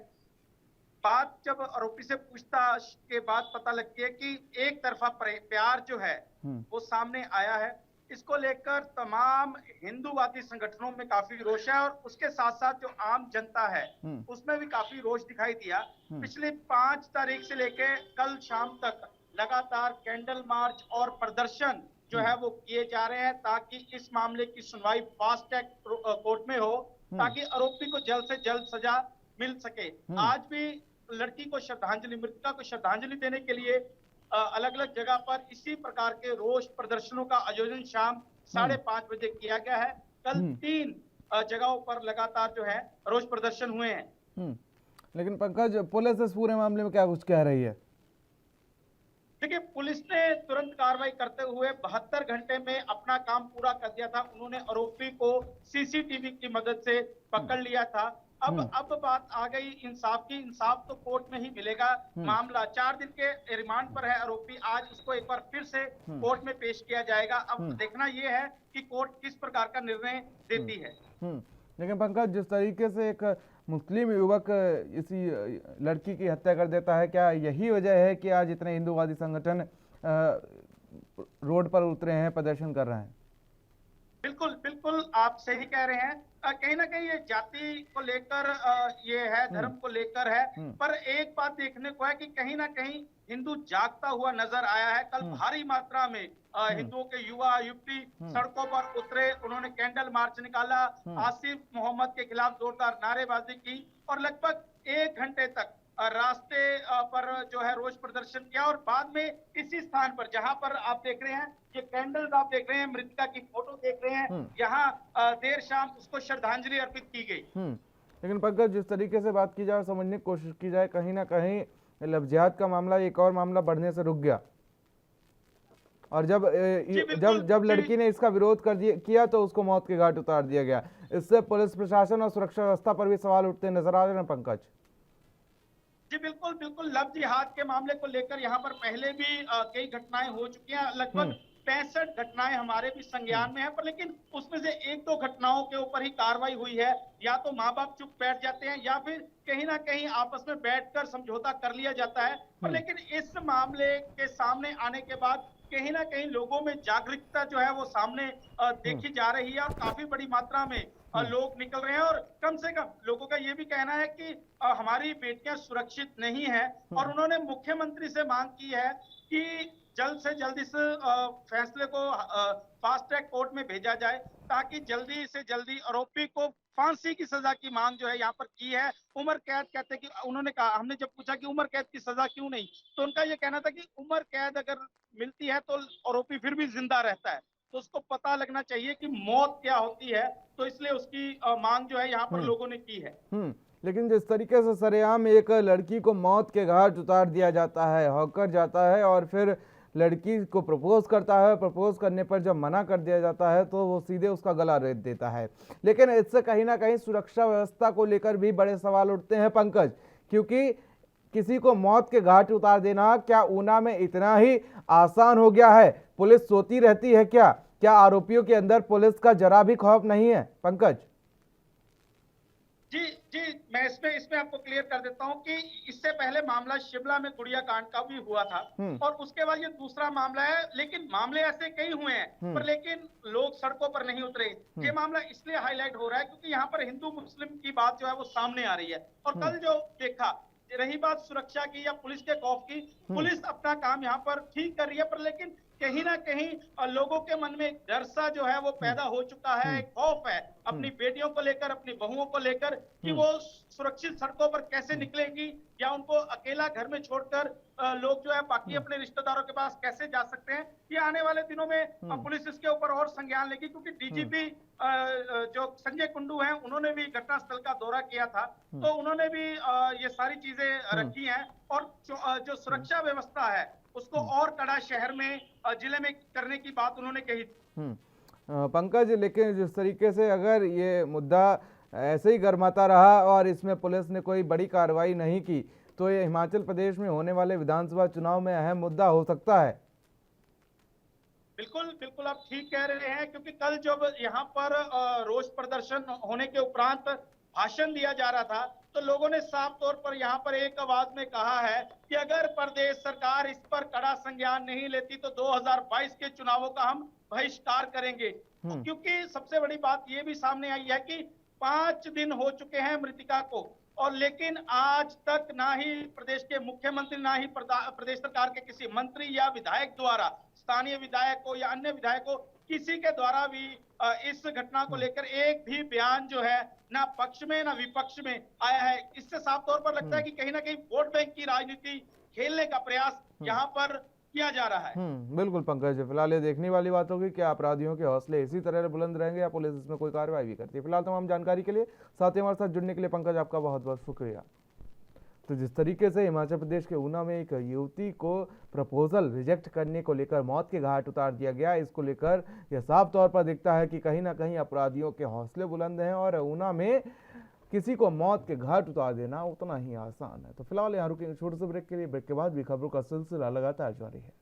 बात जब आरोपी से पूछताछ के बाद पता लगती है कि एक तरफा प्यार जो है वो सामने आया है। इसको लेकर तमाम हिंदूवादी संगठनों में काफी रोष है और उसके साथ साथ जो आम जनता है उसमें भी काफी रोष दिखाई दिया। पिछले 5 तारीख से लेकर कल शाम तक लगातार कैंडल मार्च और प्रदर्शन जो है वो किए जा रहे हैं ताकि इस मामले की सुनवाई फास्ट ट्रैक कोर्ट में हो, ताकि आरोपी को जल्द से जल्द सजा मिल सके। आज भी लड़की को मृतका को श्रद्धांजलि देने के लिए अलग अलग जगह पर इसी प्रकार के रोष प्रदर्शनों का आयोजन शाम 5:30 बजे किया गया है। कल 3 जगहों पर लगातार जो है रोष प्रदर्शन हुए हैं। लेकिन पंकज, पुलिस इस पूरे मामले में क्या कुछ कह रही है? देखिए, पुलिस ने तुरंत कार्रवाई करते हुए 72 घंटे में अपना काम पूरा कर दिया था। उन्होंने आरोपी को सीसीटीवी की मदद से पकड़ लिया था। अब बात आ गई इंसाफ की। इंसाफ तो कोर्ट में ही मिलेगा। मामला 4 दिन के रिमांड पर है आरोपी। आज उसको एक बार फिर से कोर्ट में पेश किया जाएगा। अब देखना यह है कि कोर्ट किस प्रकार का निर्णय देती है। लेकिन पंकज, जिस तरीके से एक मुस्लिम युवक इसी लड़की की हत्या कर देता है, क्या यही वजह है कि आज इतने हिंदूवादी संगठन रोड पर उतरे हैं, प्रदर्शन कर रहे हैं? बिल्कुल बिल्कुल, आप सही कह रहे हैं। कहीं ना कहीं ये जाति को लेकर ये है, धर्म को लेकर है। पर एक बात देखने को है कि कहीं ना कहीं हिंदू जागता हुआ नजर आया है। कल भारी मात्रा में हिंदुओं के युवा युवती सड़कों पर उतरे, उन्होंने कैंडल मार्च निकाला, आसिफ मोहम्मद के खिलाफ जोरदार नारेबाजी की और लगभग 1 घंटे तक रास्ते पर जो है रोष प्रदर्शन किया और बाद में इसी स्थान पर जहां पर आप देख रहे हैं ये कैंडल्स आप देख रहे हैं, मृतका की फोटो देख रहे हैं, यहाँ देर शाम उसको श्रद्धांजलि अर्पित की गई। लेकिन पंकज, जिस तरीके से बात की जाए और समझने की कोशिश की जाए, कहीं ना कहीं लफ्जियात का मामला एक और मामला बढ़ने से रुक गया, और जब लड़की ने इसका विरोध किया तो उसको मौत के घाट उतार दिया गया। इससे पुलिस प्रशासन और सुरक्षा व्यवस्था पर भी सवाल उठते नजर आ रहे हैं पंकज। जी बिल्कुल बिल्कुल, लव जिहाद के मामले को लेकर यहाँ पर पहले भी कई घटनाएं हो चुकी हैं, लगभग 65 घटनाएं हमारे भी संज्ञान में है, पर लेकिन उसमें से 1-2 घटनाओं के ऊपर ही कार्रवाई हुई है। या तो माँ बाप चुप बैठ जाते हैं या फिर कहीं ना कहीं आपस में बैठकर समझौता कर लिया जाता है। पर लेकिन इस मामले के सामने आने के बाद कहीं ना कहीं लोगों में जागरूकता जो है वो सामने देखी जा रही है और काफी बड़ी मात्रा में लोग निकल रहे हैं। और कम से कम लोगों का ये भी कहना है कि हमारी बेटियां सुरक्षित नहीं है और उन्होंने मुख्यमंत्री से मांग की है कि जल्द से जल्द इस फैसले को फास्ट ट्रैक कोर्ट में भेजा जाए ताकि जल्दी से जल्दी आरोपी को फांसी की सजा की मांग जो है यहाँ पर की है। उम्र कैद कहते कि उन्होंने कहा, हमने जब पूछा कि उम्र कैद की सजा क्यों नहीं, तो उनका ये कहना था कि उम्र कैद अगर मिलती है तो आरोपी फिर भी जिंदा रहता है, तो उसको पता लगना चाहिए कि मौत क्या होती है, तो इसलिए उसकी मांग जो है यहाँ पर लोगों ने की है। लेकिन जिस तरीके से सरेआम एक लड़की को मौत के घाट उतार दिया जाता है, होकर जाता है और फिर लड़की को प्रपोज करता है, प्रपोज करने पर जब मना कर दिया जाता है तो वो सीधे उसका गला रेत देता है। लेकिन इससे कहीं ना कहीं सुरक्षा व्यवस्था को लेकर भी बड़े सवाल उठते हैं पंकज, क्योंकि किसी को मौत के घाट उतार देना क्या ऊना में इतना ही आसान हो गया है? पुलिस सोती रहती है क्या आरोपियों के अंदर पुलिस का जरा भी खौफ नहीं है पंकज? जी जी, मैं इसमें आपको क्लियर कर देता हूं कि इससे पहले मामला शिमला में गुड़िया कांड का भी हुआ था और उसके बाद ये दूसरा मामला है। लेकिन मामले ऐसे कई हुए हैं पर लेकिन लोग सड़कों पर नहीं उतरे। ये मामला इसलिए हाईलाइट हो रहा है क्योंकि यहाँ पर हिंदू मुस्लिम की बात जो है वो सामने आ रही है। और कल जो देखा, रही बात सुरक्षा की या पुलिस के खौफ की, पुलिस अपना काम यहाँ पर ठीक कर रही है, पर लेकिन कहीं ना कहीं लोगों के मन में डर सा जो है वो पैदा हो चुका है, खौफ है अपनी बेटियों को लेकर, अपनी बहुओं को लेकर कि वो सुरक्षित सड़कों पर कैसे निकलेगी या उनको अकेला घर में छोड़कर लोग जो है बाकी अपने रिश्तेदारों के पास कैसे जा सकते हैं। ये आने वाले दिनों में पुलिस इसके ऊपर और संज्ञान लेगी, क्योंकि डीजीपी जो संजय कुंडू हैं उन्होंने भी घटनास्थल का दौरा किया था, तो उन्होंने भी ये सारी चीजें रखी हैं और जो सुरक्षा व्यवस्था है उसको और कड़ा शहर में जिले में करने की बात उन्होंने कही। पंकज, लेकिन जिस तरीके से अगर ये मुद्दा ऐसे ही गर्माता रहा और इसमें पुलिस ने कोई बड़ी कार्रवाई नहीं की तो ये हिमाचल प्रदेश में होने वाले विधानसभा चुनाव में अहम मुद्दा हो सकता है। बिल्कुल बिल्कुल, आप ठीक कह रहे हैं, क्योंकि कल जब यहाँ पर रोष प्रदर्शन होने के उपरांत भाषण दिया जा रहा था तो लोगों ने साफ तौर पर यहाँ पर एक आवाज में कहा है कि अगर प्रदेश सरकार इस पर कड़ा संज्ञान नहीं लेती तो 2022 के चुनावों का हम बहिष्कार करेंगे। क्योंकि सबसे बड़ी बात ये भी सामने आई है कि 5 दिन हो चुके हैं मृतिका को और लेकिन आज तक ना ही प्रदेश के मुख्यमंत्री ना ही प्रदेश सरकार के किसी मंत्री या विधायक द्वारा, स्थानीय विधायक को या अन्य विधायक को, किसी के द्वारा भी इस घटना को लेकर एक भी बयान जो है ना पक्ष में ना विपक्ष में आया है। इससे साफ तौर पर लगता है कि कहीं ना कहीं वोट बैंक की राजनीति खेलने का प्रयास यहाँ पर किया जा रहा है। बिल्कुल पंकज, फिलहाल ये देखने वाली बात होगी कि अपराधियों के हौसले इसी तरह बुलंद रहेंगे या पुलिस इसमें कोई कार्रवाई भी करती है। फिलहाल तमाम जानकारी के लिए साथ ही हमारे साथ जुड़ने के लिए पंकज आपका बहुत बहुत शुक्रिया। तो जिस तरीके से हिमाचल प्रदेश के ऊना में एक युवती को प्रपोजल रिजेक्ट करने को लेकर मौत के घाट उतार दिया गया, इसको लेकर यह साफ तौर पर दिखता है कि कहीं ना कहीं अपराधियों के हौसले बुलंद हैं और ऊना में किसी को मौत के घाट उतार देना उतना ही आसान है। तो फिलहाल यहाँ रुकेंगे छोटे से ब्रेक के लिए। ब्रेक के बाद भी खबरों का सिलसिला लगातार जारी है।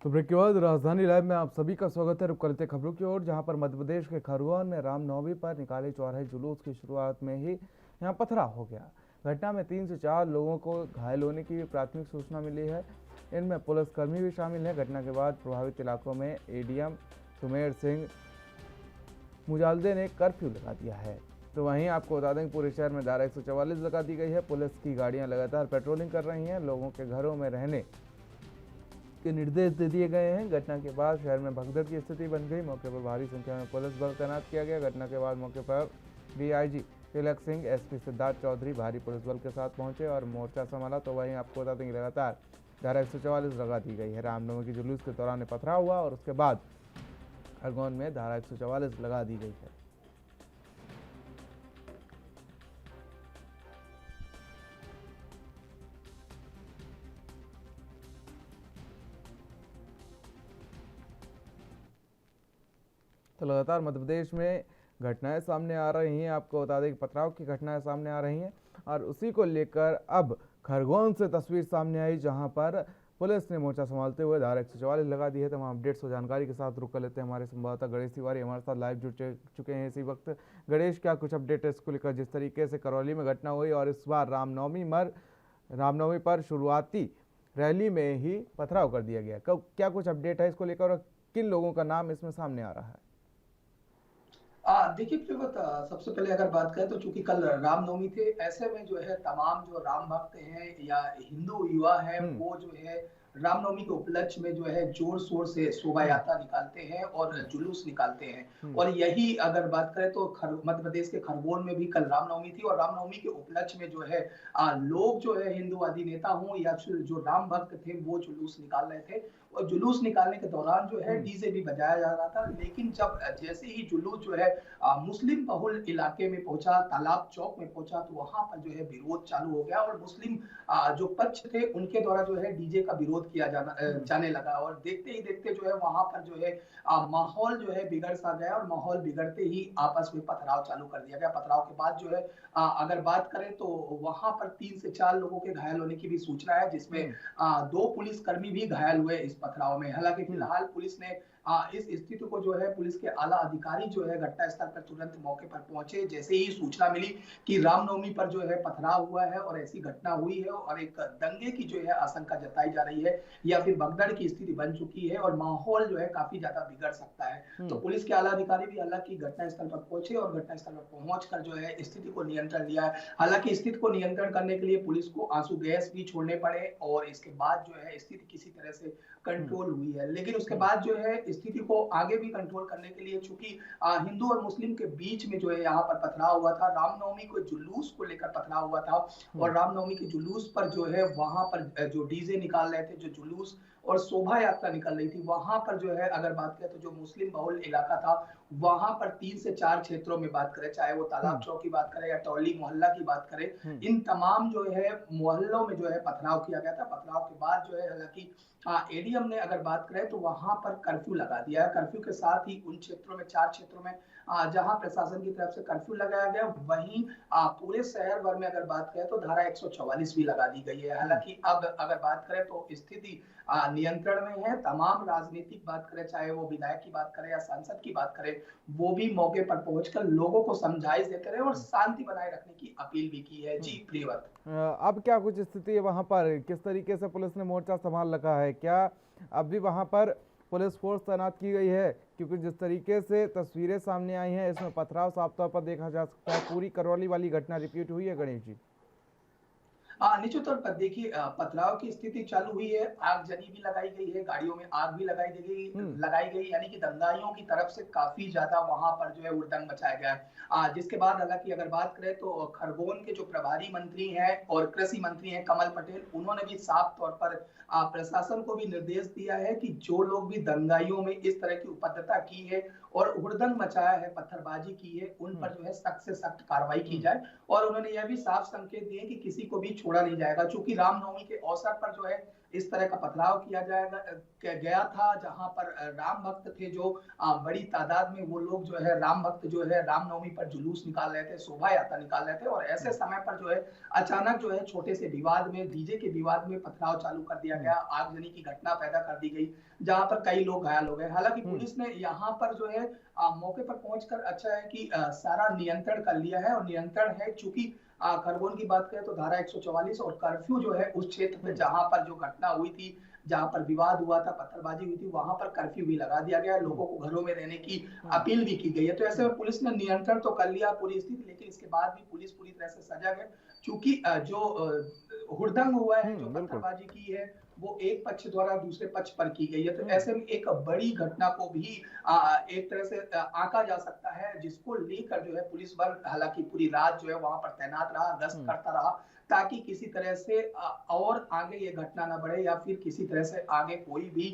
तो ब्रेक के बाद राजधानी लाइव में आप सभी का स्वागत है। रुक करते हैं खबरों की ओर, जहां पर मध्य प्रदेश के खरगोन में रामनवमी पर निकाले चौराहे जुलूस की शुरुआत में ही यहां पथराव हो गया। घटना में 3 से 4 लोगों को घायल होने की भी प्राथमिक सूचना मिली है। इनमें पुलिसकर्मी भी शामिल है। घटना के बाद प्रभावित इलाकों में एडीएम सुमेर सिंह मुजालदे ने कर्फ्यू लगा दिया है। तो वहीं आपको बता दें कि पूरे शहर में धारा 144 लगा दी गई है। पुलिस की गाड़ियां लगातार पेट्रोलिंग कर रही हैं। लोगों के घरों में रहने के निर्देश दे दिए गए हैं। घटना के बाद शहर में भगदड़ की स्थिति बन गई। मौके पर भारी संख्या में पुलिस बल तैनात किया गया। घटना के बाद मौके पर डीआईजी तिलक सिंह, एसपी सिद्धार्थ चौधरी भारी पुलिस बल के साथ पहुंचे और मोर्चा संभाला। तो वहीं आपको बता दें कि लगातार धारा 144 लगा दी गई है। रामनवमी के जुलूस के दौरान पथराव हुआ और उसके बाद खरगोन में धारा 144 लगा दी गई है। तो लगातार मध्य प्रदेश में घटनाएं सामने आ रही हैं। आपको बता दें कि पथराव की घटनाएं सामने आ रही हैं और उसी को लेकर अब खरगोन से तस्वीर सामने आई, जहां पर पुलिस ने मोर्चा संभालते हुए धारा 144 लगा दी है। तमाम अपडेट्स और जानकारी के साथ रुक कर लेते हैं हमारे संवाददाता गणेश तिवारी हमारे साथ लाइव जुड़ चुके हैं इसी वक्त। गणेश, क्या कुछ अपडेट है इसको लेकर? जिस तरीके से करौली में घटना हुई और इस बार रामनवमी पर शुरुआती रैली में ही पथराव कर दिया गया, क्या कुछ अपडेट है इसको लेकर और किन लोगों का नाम इसमें सामने आ रहा है? देखिए प्रियव्रत, सबसे पहले अगर बात करें तो चूंकि कल रामनवमी थे, ऐसे में जो है तमाम जो राम भक्त हैं या हिंदू युवा है वो जो है रामनवमी के उपलक्ष्य में जो है जोर शोर से शोभा यात्रा निकालते हैं और जुलूस निकालते हैं। और यही अगर बात करें तो मध्य प्रदेश के खरगोन में भी कल रामनवमी थी और रामनवमी के उपलक्ष्य में जो है लोग जो है हिंदूवादी नेता हों या जो राम भक्त थे वो जुलूस निकाल रहे थे। और जुलूस निकालने के दौरान जो है डीजे भी बजाया जा रहा था। लेकिन जब जैसे ही जुलूस जो है मुस्लिम बहुल इलाके में पहुंचा, तालाब चौक में पहुंचा, तो वहां पर जो है विरोध चालू हो गया और मुस्लिम जो पक्ष थे उनके द्वारा जो है डीजे का विरोध किया जाने लगा। और देखते ही देखते जो है वहां पर जो है माहौल जो है बिगड़ सा गया और माहौल बिगड़ते ही आपस में पथराव चालू कर दिया गया। पथराव के बाद जो है अगर बात करें तो वहां पर 3 से 4 लोगों के घायल होने की भी सूचना है, जिसमें 2 पुलिसकर्मी भी घायल हुए इस पथराव में। हालांकि फिलहाल पुलिस ने इस स्थिति को जो है पुलिस के आला अधिकारी जो है घटनास्थल पर तुरंत मौके पर पहुंचे। जैसे ही सूचना मिली कि रामनवमी पर जो है पथराव हुआ है और ऐसी घटना हुई है और एक दंगे की जो है आशंका जताई जा रही है या फिर भगदड़ की स्थिति बन चुकी है और माहौल जो है काफी ज्यादा बिगड़ सकता है, तो पुलिस के आला अधिकारी भी हालांकि घटनास्थल पर पहुंचे और घटनास्थल पर पहुंचकर जो है स्थिति को नियंत्रण लिया है। हालांकि स्थिति को नियंत्रण करने के लिए पुलिस को आंसू गैस भी छोड़ने पड़े और इसके बाद जो है स्थिति किसी तरह से कंट्रोल हुई है। लेकिन उसके बाद जो है स्थिति को आगे भी कंट्रोल करने के लिए, चूंकि हिंदू और मुस्लिम के बीच में जो है यहाँ पर पथराव हुआ था, रामनवमी को जुलूस को लेकर पथराव हुआ था और रामनवमी के जुलूस पर जो है वहां पर जो डीजे निकाल रहे थे, जो जुलूस और शोभा यात्रा निकल रही थी, वहां पर जो है अगर बात करें तो जो मुस्लिम बहुल इलाका था वहां पर 3 से 4 क्षेत्रों में बात करें, चाहे वो तालाब चौक की बात करें या टौली मोहल्ला की बात करें, इन तमाम जो है मोहल्लों में जो है पथराव किया गया था। पथराव के बाद जो है हालांकि एडीएम ने अगर बात करें तो वहां पर कर्फ्यू लगा दिया है। कर्फ्यू के साथ ही उन क्षेत्रों में 4 क्षेत्रों में जहां प्रशासन की तरफ से कर्फ्यू लगाया गया, वहीं पूरे शहर भर में अगर बात करें तो धारा 144 भी लगा दी गई है। हालांकि अब अगर बात करें तो स्थिति नियंत्रण में है। तमाम राजनीतिक बात करें, चाहे वो विधायक की बात करें या सांसद की बात करें, वो भी मौके पर पहुंचकर लोगों को समझाइश देते रहे और शांति बनाए रखने की अपील भी की है। जी प्रियव्रत, अब क्या कुछ स्थिति है वहां पर? किस तरीके से पुलिस ने मोर्चा संभाल रखा है? क्या अब भी वहां पर पुलिस फोर्स तैनात की गई है? क्योंकि जिस तरीके से तस्वीरें सामने आई हैं इसमें पथराव साफ तौर पर देखा जा सकता है। पूरी करौली वाली घटना रिपीट हुई है गणेश जी? निश्चित तौर पर देखिए पथराव की स्थिति चालू हुई है, आगजनी भी लगाई गई है, गाड़ियों में आग भी लगाई गई, यानी कि दंगाइयों की तरफ से काफी ज्यादा वहां पर जो है हुड़दंग मचाया गया है। जिसके बाद हालांकि अगर बात करें तो खरगोन के जो प्रभारी मंत्री हैं और कृषि मंत्री हैं कमल पटेल, उन्होंने भी साफ तौर पर प्रशासन को भी निर्देश दिया है कि जो लोग भी दंगाइयों में इस तरह की उपद्रवता की है और हुड़दंग मचाया है, पत्थरबाजी की है, उन पर जो है सख्त से सख्त कार्रवाई की जाए। और उन्होंने यह भी साफ संकेत दिए कि किसी को भी छोड़ा नहीं जाएगा। चूंकि रामनवमी के अवसर पर जो है इस तरह का पथराव किया गया था, जहां पर राम भक्त थे जो बड़ी तादाद में वो लोग जो है राम भक्त जो है रामनवमी पर जुलूस निकाल रहे थे, शोभा यात्रा निकाल रहे थे, और ऐसे समय पर जो है अचानक जो है छोटे से विवाद में, डीजे के विवाद में पथराव चालू कर दिया गया, आगजनी की घटना पैदा कर दी गई, जहां पर कई लोग घायल हो गए। हालांकि पुलिस ने यहाँ पर जो है मौके पर पहुंचकर अच्छा है कि सारा नियंत्रण कर लिया है, और नियंत्रण है चूंकि खरगोन की बात करें तो धारा 144 और कर्फ्यू जो है उस क्षेत्र में जहां पर जो घटना हुई थी, जहां पर विवाद हुआ था, पत्थरबाजी हुई थी, वहां पर कर्फ्यू भी लगा दिया गया है, लोगों को घरों में रहने की अपील भी की गई है। तो ऐसे में पुलिस ने नियंत्रण तो कर लिया पूरी स्थिति, लेकिन इसके बाद भी पुलिस पूरी तरह से सजग है, क्योंकि जो हुड़दंग हुआ है, जो पत्थरबाजी की है, वो एक पक्ष द्वारा दूसरे पक्ष पर की गई है। तो ऐसे में एक बड़ी घटना को भी एक तरह से आंका जा सकता है, जिसको लेकर जो है पुलिस बल हालांकि पूरी रात जो है वहां पर तैनात रहा, गश्त करता रहा, ताकि किसी तरह से और आगे ये घटना ना बढ़े, या फिर किसी तरह से आगे कोई भी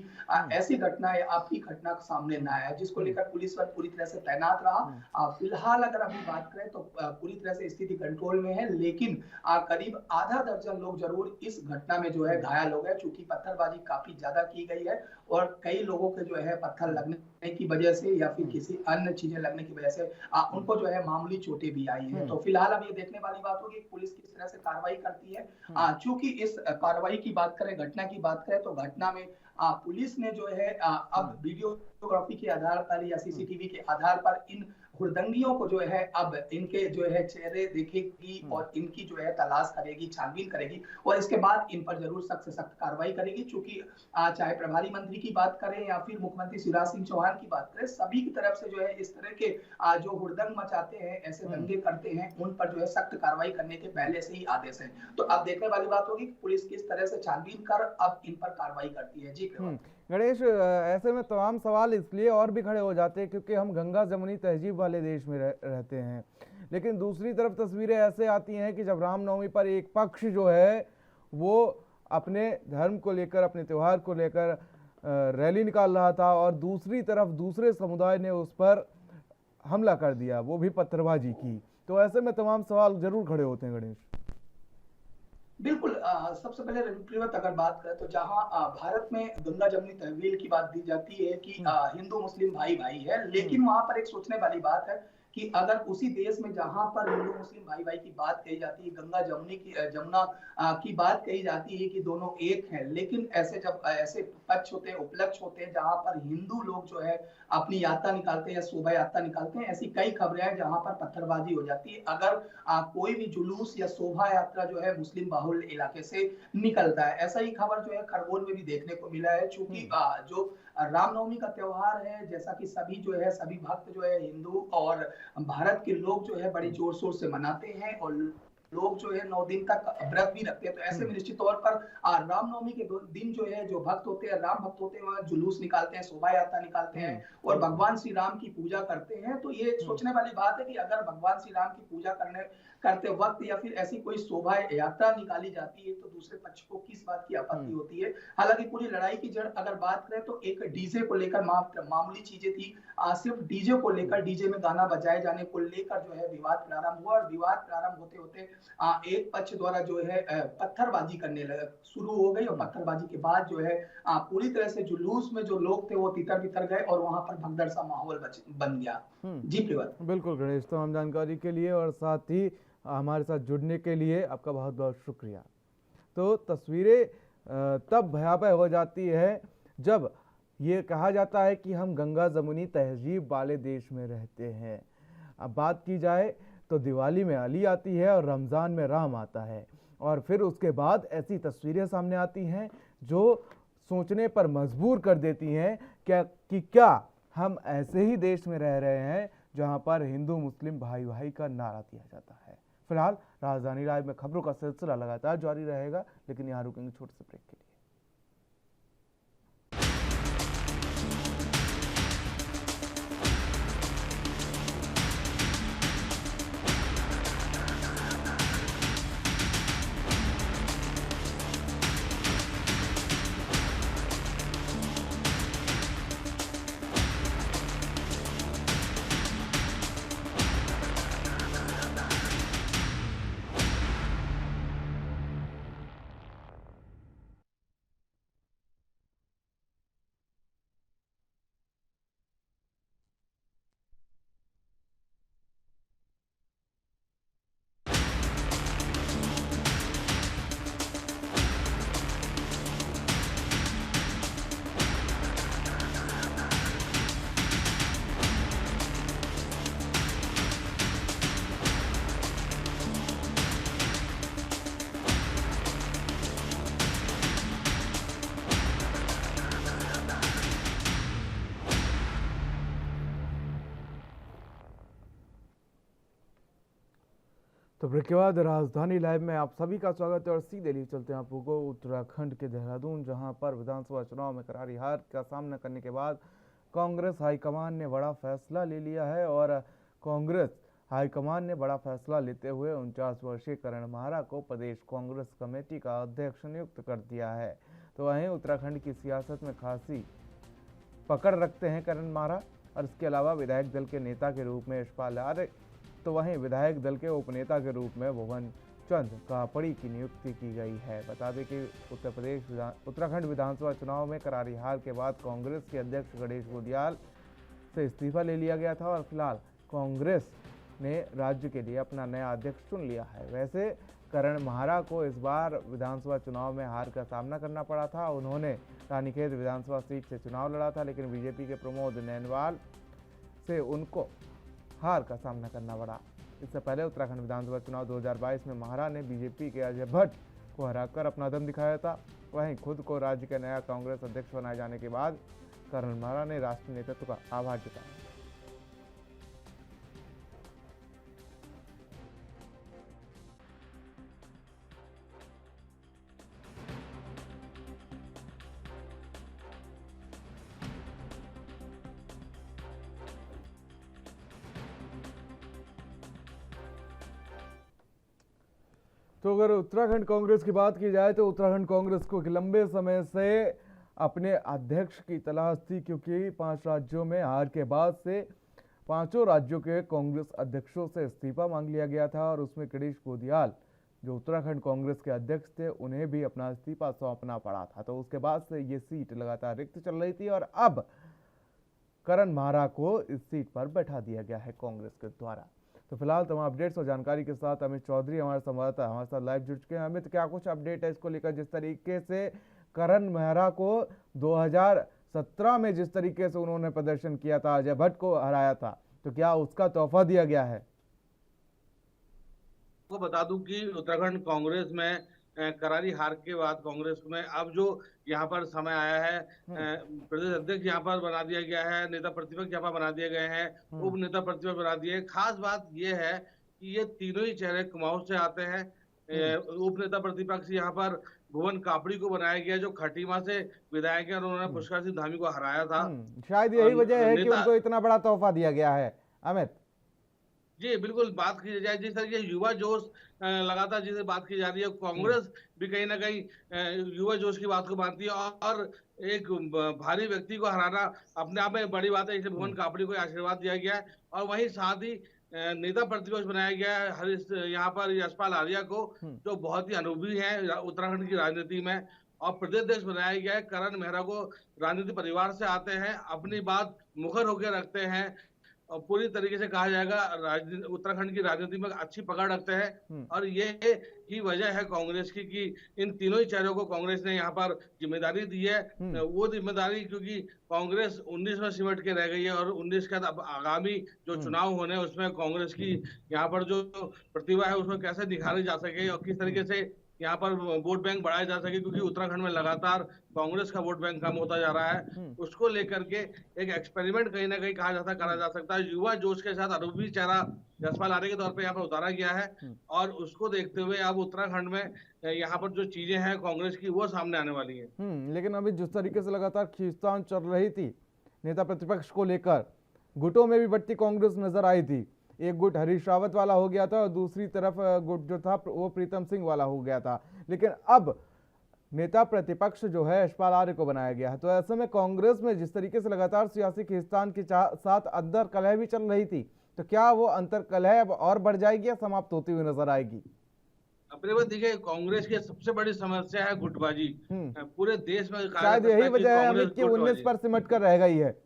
ऐसी घटना या आपकी घटना सामने ना आए, जिसको लेकर पुलिस बल पूरी तरह से तैनात रहा। फिलहाल अगर अभी बात करें तो पूरी तरह से स्थिति कंट्रोल में है, लेकिन करीब आधा दर्जन लोग जरूर इस घटना में जो है घायल हो गए, चूंकि पत्थरबाजी काफी ज्यादा की गई है और कई लोगों के जो है पत्थर लगने की वजह से या फिर किसी अन्य चीजें लगने की वजह से उनको जो है मामूली चोटें भी आई है। तो फिलहाल अब ये देखने वाली बात होगी पुलिस किस तरह से कार्रवाई करती है। चूंकि इस कार्रवाई की बात करें, घटना की बात करें, तो घटना में पुलिस ने जो है अब वीडियोग्राफी के आधार पर या सीसीटीवी के आधार पर इन हुड़दंगियों को जो है अब इनके जो है चेहरे देखेगी और इनकी जो है तलाश करेगी, छानबीन करेगी, और इसके बाद इन पर जरूर सख्त से सख्त कार्रवाई करेगी। चूंकि चाहे प्रभारी मंत्री की बात करें या फिर मुख्यमंत्री शिवराज सिंह चौहान की बात करें, सभी की तरफ से जो है इस तरह के जो हुड़दंग मचाते हैं, ऐसे दंगे करते हैं, उन पर जो है सख्त कार्रवाई करने के पहले से ही आदेश है। तो अब देखने वाली बात होगी कि पुलिस किस तरह से छानबीन कर अब इन पर कार्रवाई करती है। जी गणेश, ऐसे में तमाम सवाल इसलिए और भी खड़े हो जाते हैं क्योंकि हम गंगा जमुनी तहजीब वाले देश में रहते हैं, लेकिन दूसरी तरफ तस्वीरें ऐसे आती हैं कि जब रामनवमी पर एक पक्ष जो है वो अपने धर्म को लेकर, अपने त्यौहार को लेकर रैली निकाल रहा था और दूसरी तरफ दूसरे समुदाय ने उस पर हमला कर दिया, वो भी पत्थरबाजी की। तो ऐसे में तमाम सवाल जरूर खड़े होते हैं गणेश। बिल्कुल, सबसे पहले रविप्रियवत अगर बात करें तो जहां भारत में गंगा जमुनी तहवील की बात दी जाती है कि हिंदू मुस्लिम भाई भाई है, लेकिन वहां पर एक सोचने वाली बात है कि अगर उसी देश में जहां पर हिंदू मुस्लिम भाई भाई की बात कही जाती है, गंगा जमुना की बात कही जाती है कि दोनों एक हैं, लेकिन जब ऐसे पक्ष होते हैं, उपलक्ष्य होते हैं जहां पर हिंदू लोग जो है अपनी यात्रा निकालते हैं या शोभा यात्रा निकालते हैं, ऐसी कई खबरें हैं जहां पर पत्थरबाजी हो जाती है अगर कोई भी जुलूस या शोभा यात्रा जो है मुस्लिम बाहुल्य इलाके से निकलता है। ऐसा ही खबर जो है खरगोन में भी देखने को मिला है, चूंकि जो रामनवमी का त्योहार है, जैसा कि सभी भक्त जो है हिंदू और भारत के लोग जो है बड़े जोर शोर से मनाते हैं और लोग जो है 9 दिन तक व्रत भी रखते हैं। तो ऐसे में निश्चित तौर पर रामनवमी के दिन जो है जो भक्त होते हैं, राम भक्त होते हैं, वह जुलूस निकालते हैं, शोभा यात्रा निकालते हैं और भगवान श्री राम की पूजा करते हैं। तो ये सोचने वाली बात है कि अगर भगवान श्री राम की पूजा करते वक्त या फिर ऐसी कोई शोभा यात्रा निकाली जाती है तो दूसरे पक्ष को किस बात की आपत्ति होती है। हालांकि पूरी लड़ाई की जड़ अगर बात करें तो एक डीजे को लेकर मामूली चीजें थी, सिर्फ डीजे को लेकर, डीजे में गाना बजाए जाने को लेकर जो है विवाद प्रारंभ हुआ और विवाद प्रारंभ होते होते एक पक्ष द्वारा जो है पत्थरबाजी करने शुरू हो गई और पत्थरबाजी के बाद जो है पूरी तरह से जुलूस में जो लोग थे वो तितर बितर गए और वहां पर भगदड़ सा माहौल बन गया। जी प्रियवत। बिल्कुल गणेश, तो हम जानकारी के लिए और साथ ही हमारे साथ जुड़ने के लिए आपका बहुत बहुत शुक्रिया। तो तस्वीरें तब भयावह हो जाती है जब ये कहा जाता है कि हम गंगा जमुनी तहजीब वाले देश में रहते हैं। अब बात की जाए तो दिवाली में अली आती है और रमज़ान में राम आता है और फिर उसके बाद ऐसी तस्वीरें सामने आती हैं जो सोचने पर मजबूर कर देती हैं क्या हम ऐसे ही देश में रह रहे हैं जहां पर हिंदू मुस्लिम भाई भाई का नारा दिया जाता है। फिलहाल राजधानी लाइव में खबरों का सिलसिला लगातार जारी रहेगा, लेकिन यहाँ रुकेंगे छोटे से ब्रेक के लिए। तो ब्रेक के बाद राजधानी लाइव में आप सभी का स्वागत है और सीधे लिए चलते हैं आपको उत्तराखंड के देहरादून, जहां पर विधानसभा चुनाव में करारी हार का सामना करने के बाद कांग्रेस हाईकमान ने बड़ा फैसला ले लिया है। और कांग्रेस हाईकमान ने बड़ा फैसला लेते हुए 49 वर्षीय करण माहरा को प्रदेश कांग्रेस कमेटी का अध्यक्ष नियुक्त कर दिया है। तो वहीं उत्तराखंड की सियासत में खासी पकड़ रखते हैं करण माहरा और इसके अलावा विधायक दल के नेता के रूप में यशपाल आर्य, तो वहीं विधायक दल के उपनेता के रूप में भुवन चंद कापड़ी की नियुक्ति की गई है। बता दें कि उत्तराखंड विधानसभा चुनाव में करारी हार के बाद कांग्रेस के अध्यक्ष गणेश गोंदियाल से इस्तीफा ले लिया गया था और फिलहाल कांग्रेस ने राज्य के लिए अपना नया अध्यक्ष चुन लिया है। वैसे करण माहरा को इस बार विधानसभा चुनाव में हार का सामना करना पड़ा था। उन्होंने रानीखेत विधानसभा सीट से चुनाव लड़ा था, लेकिन बीजेपी के प्रमोद नैनवाल से उनको हार का सामना करना पड़ा। इससे पहले उत्तराखंड विधानसभा चुनाव 2022 में माहरा ने बीजेपी के अजय भट्ट को हराकर अपना दम दिखाया था। वहीं खुद को राज्य का नया कांग्रेस अध्यक्ष बनाए जाने के बाद करण माहरा ने राष्ट्रीय नेतृत्व का आभार जताया। तो अगर उत्तराखंड कांग्रेस की बात की जाए तो उत्तराखंड कांग्रेस को लंबे समय से अपने अध्यक्ष की तलाश थी, क्योंकि 5 राज्यों में हार के बाद से 5 राज्यों के कांग्रेस अध्यक्षों से इस्तीफा मांग लिया गया था और उसमें गणेश गोंदियाल जो उत्तराखंड कांग्रेस के अध्यक्ष थे उन्हें भी अपना इस्तीफा सौंपना पड़ा था। तो उसके बाद से ये सीट लगातार रिक्त चल रही थी और अब करण माहरा को इस सीट पर बैठा दिया गया है कांग्रेस के द्वारा। तो फिलहाल तमाम अपडेट्स और जानकारी के साथ अमित चौधरी हमारे संवाददाता हमारे साथ लाइव जुड़ चुके हैं। अमित, क्या कुछ अपडेट है इसको लेकर? जिस तरीके से करण माहरा को 2017 में जिस तरीके से उन्होंने प्रदर्शन किया था, अजय भट्ट को हराया था, तो क्या उसका तोहफा दिया गया है? आपको बता दूं कि उत्तराखंड कांग्रेस में करारी हार के बाद कांग्रेस में अब जो यहाँ पर समय आया है, प्रदेश अध्यक्ष यहाँ पर बना दिया गया है, नेता प्रतिपक्ष यहाँ पर बना दिए गए हैं, उप नेता प्रतिपक्ष बना दिए। खास बात ये है कि ये तीनों ही चेहरे कुमाऊं से आते हैं। उप नेता प्रतिपक्ष यहाँ पर भुवन कापड़ी को बनाया गया जो खटीमा से विधायक है और उन्होंने पुष्कर सिंह धामी को हराया था। शायद यही वजह है कि उनको इतना बड़ा तोहफा दिया गया है। अमित जी बिल्कुल, बात की जाए जिस तरीके युवा जोश लगातार जिसे बात की जा रही है, कांग्रेस भी कहीं ना कहीं युवा जोश की बात को मानती है और एक भारी व्यक्ति को हराना अपने आप में बड़ी बात है, इसलिए भुवन कापड़ी को आशीर्वाद दिया गया है। और वहीं साथ ही नेता प्रतिपक्ष बनाया गया है हरीश यहाँ पर यशपाल आर्य को, जो बहुत ही अनुभवी है उत्तराखंड की राजनीति में, और प्रदेश अध्यक्ष बनाया गया है करण माहरा को। राजनीति परिवार से आते हैं, अपनी बात मुखर होकर रखते हैं और पूरी तरीके से कहा जाएगा उत्तराखंड की राजनीति में अच्छी पकड़ रखते हैं। और ये ही वजह है कांग्रेस की कि इन तीनों ही चेहरों को कांग्रेस ने यहाँ पर जिम्मेदारी दी है। वो जिम्मेदारी क्योंकि कांग्रेस 19 में सिमट के रह गई है और 19 के बाद आगामी जो चुनाव होने उसमें कांग्रेस की यहाँ पर जो प्रतिभा है उसमें कैसे निखारी जा सके और किस तरीके से यहाँ पर वोट बैंक बढ़ाया जा सके, क्योंकि उत्तराखंड में लगातार कांग्रेस का वोट बैंक कम होता जा रहा है। उसको लेकर के एक एक्सपेरिमेंट कहीं ना कहीं करा जा सकता है। युवा जोश के साथ अनुभवी चेहरा यशपाल आर्य के तौर पे यहाँ पर उतारा गया है और उसको देखते हुए अब उत्तराखंड में यहाँ पर जो चीजें हैं कांग्रेस की वो सामने आने वाली है। लेकिन अभी जिस तरीके से लगातार खींचतान चल रही थी नेता प्रतिपक्ष को लेकर, गुटों में भी बढ़ती कांग्रेस नजर आई थी। एक गुट हरीश रावत वाला हो गया था और दूसरी तरफ गुट जो था वो प्रीतम सिंह वाला हो गया था। लेकिन अब नेता प्रतिपक्ष जो है यशपाल आर्य को बनाया गया है। तो ऐसे में कांग्रेस में जिस तरीके से लगातार सियासी खींचतान के साथ अंतर कलह भी चल रही थी, तो क्या वो अंतर कलह अब और बढ़ जाएगी या समाप्त होती हुई नजर आएगी? अपने बात देखिए, कांग्रेस की सबसे बड़ी समस्या है गुटबाजी। पूरे देश में शायद यही वजह है अमित की 19 पर सिमट कर रह गई है।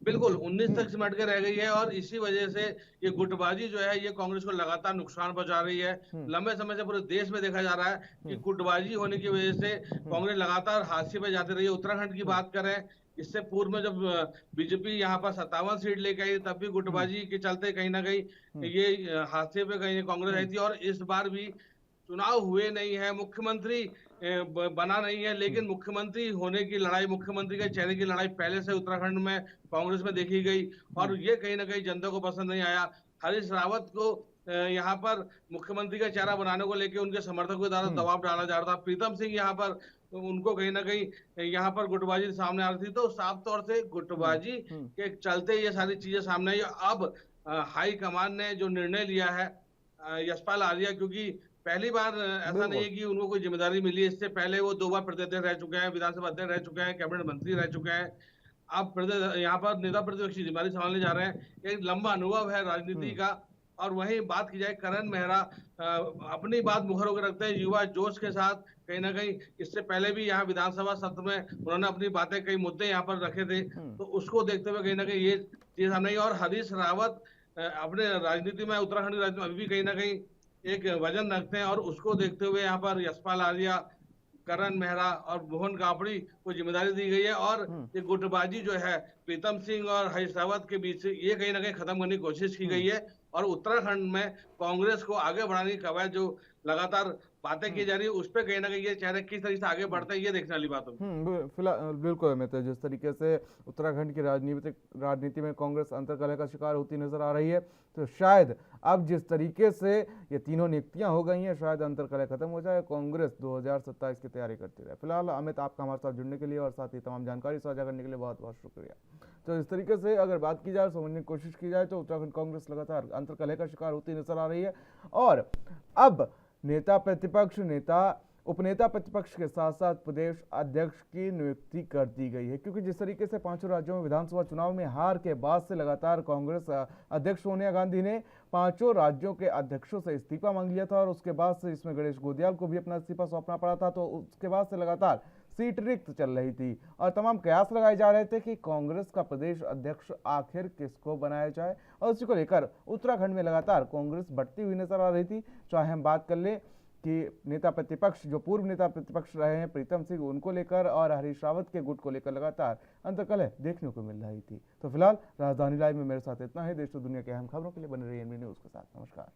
बिल्कुल 19 तक सिमट के रह गई है और इसी वजह से ये गुटबाजी जो है ये कांग्रेस को लगातार नुकसान पहुंचा रही है। लंबे समय से पूरे देश में देखा जा रहा है कि गुटबाजी होने की वजह से कांग्रेस लगातार हाशिए पे जाती रही है। उत्तराखंड की बात करें, इससे पूर्व में जब बीजेपी यहाँ पर 57 सीट लेके आई तब भी गुटबाजी के चलते कहीं ना कहीं ये हाशिए पे कहीं कांग्रेस आई थी। और इस बार भी चुनाव हुए नहीं है, मुख्यमंत्री बना नहीं है, लेकिन मुख्यमंत्री होने की लड़ाई, मुख्यमंत्री के चेहरे की लड़ाई पहले से उत्तराखंड में कांग्रेस में देखी गई और ये कहीं ना कहीं जनता को पसंद नहीं आया। हरीश रावत को यहाँ पर मुख्यमंत्री का चेहरा बनाने को लेकर उनके समर्थकों के द्वारा दबाव डाला जा रहा था। प्रीतम सिंह यहाँ पर उनको कहीं ना कहीं यहाँ पर गुटबाजी सामने आ रही थी, तो साफ तौर से गुटबाजी के चलते ये सारी चीजें सामने आई। अब हाई कमान ने जो निर्णय लिया है यशपाल आर्या, क्योंकि पहली बार ऐसा नहीं है कि उनको कोई जिम्मेदारी मिली है, इससे पहले वो 2 बार प्रतिनिधि रह चुके हैं, विधानसभा अध्यक्ष रह चुके हैं, कैबिनेट मंत्री रह चुके हैं। अब यहाँ पर नेता प्रतिपक्ष की जिम्मेदारी संभालने जा रहे हैं। एक लंबा अनुभव है राजनीति का। और वहीं बात की जाए करण मेहरा, अपनी बात मुखर होकर रखते हैं, युवा जोश के साथ। कहीं ना कहीं इससे पहले भी यहाँ विधानसभा सत्र में उन्होंने अपनी बातें, कई मुद्दे यहाँ पर रखे थे, तो उसको देखते हुए कहीं ना कहीं ये चीज सामने आई। और हरीश रावत अपने राजनीति में, उत्तराखंड राजनीति में अभी भी कहीं ना कहीं एक वजन रखते हैं, और उसको देखते हुए यहाँ पर यशपाल आर्या, करण मेहरा और मोहन कापड़ी को जिम्मेदारी दी गई है। और ये गुटबाजी जो है प्रीतम सिंह और हरीश रावत के बीच, ये कहीं ना कहीं खत्म करने की कोशिश की गई है। और उत्तराखंड में कांग्रेस को आगे बढ़ाने की कवायद जो लगातार बातें की जा रही है, उस पर कहीं ना कहीं ये चेहरे किस तरीके से आगे बढ़ते हैं, ये देखने वाली बात होगी। फिलहाल बिल्कुल मैं तो जिस तरीके से उत्तराखंड की राजनीति में कांग्रेस अंतर्कलह का शिकार होती नजर आ रही है, तो शायद अब जिस तरीके से ये तीनों नियुक्तियां हो गई हैं, शायद अंतर्कलह खत्म हो जाए, कांग्रेस 2027 की तैयारी करती रहे। फिलहाल अमित, आपका हमारे साथ जुड़ने के लिए और साथ ही तमाम जानकारी साझा करने के लिए बहुत बहुत शुक्रिया। तो इस तरीके से अगर बात की जाए, समझने की कोशिश की जाए, तो उत्तराखंड कांग्रेस लगातार अंतर्कलह का शिकार होती नजर आ रही है। और अब नेता प्रतिपक्ष, उपनेता प्रतिपक्ष के साथ साथ प्रदेश अध्यक्ष की नियुक्ति कर दी गई है, क्योंकि जिस तरीके से 5 राज्यों में विधानसभा चुनाव में हार के बाद से लगातार कांग्रेस अध्यक्ष सोनिया गांधी ने 5 राज्यों के अध्यक्षों से इस्तीफा मांग लिया था, और उसके बाद से इसमें गणेश गोदियाल को भी अपना इस्तीफा सौंपना पड़ा था। तो उसके बाद से लगातार सीट रिक्त चल रही थी और तमाम कयास लगाए जा रहे थे कि कांग्रेस का प्रदेश अध्यक्ष आखिर किसको बनाया जाए, और उसी को लेकर उत्तराखंड में लगातार कांग्रेस बढ़ती हुई नजर आ रही थी। चाहे हम बात कर लें कि नेता प्रतिपक्ष, जो पूर्व नेता प्रतिपक्ष रहे हैं प्रीतम सिंह, उनको लेकर और हरीश रावत के गुट को लेकर लगातार अंतर्कलह देखने को मिल रही थी। तो फिलहाल राजधानी लाइव में मेरे साथ इतना ही। देश और दुनिया के अहम खबरों के लिए बने रहिए एनबी न्यूज के साथ। नमस्कार।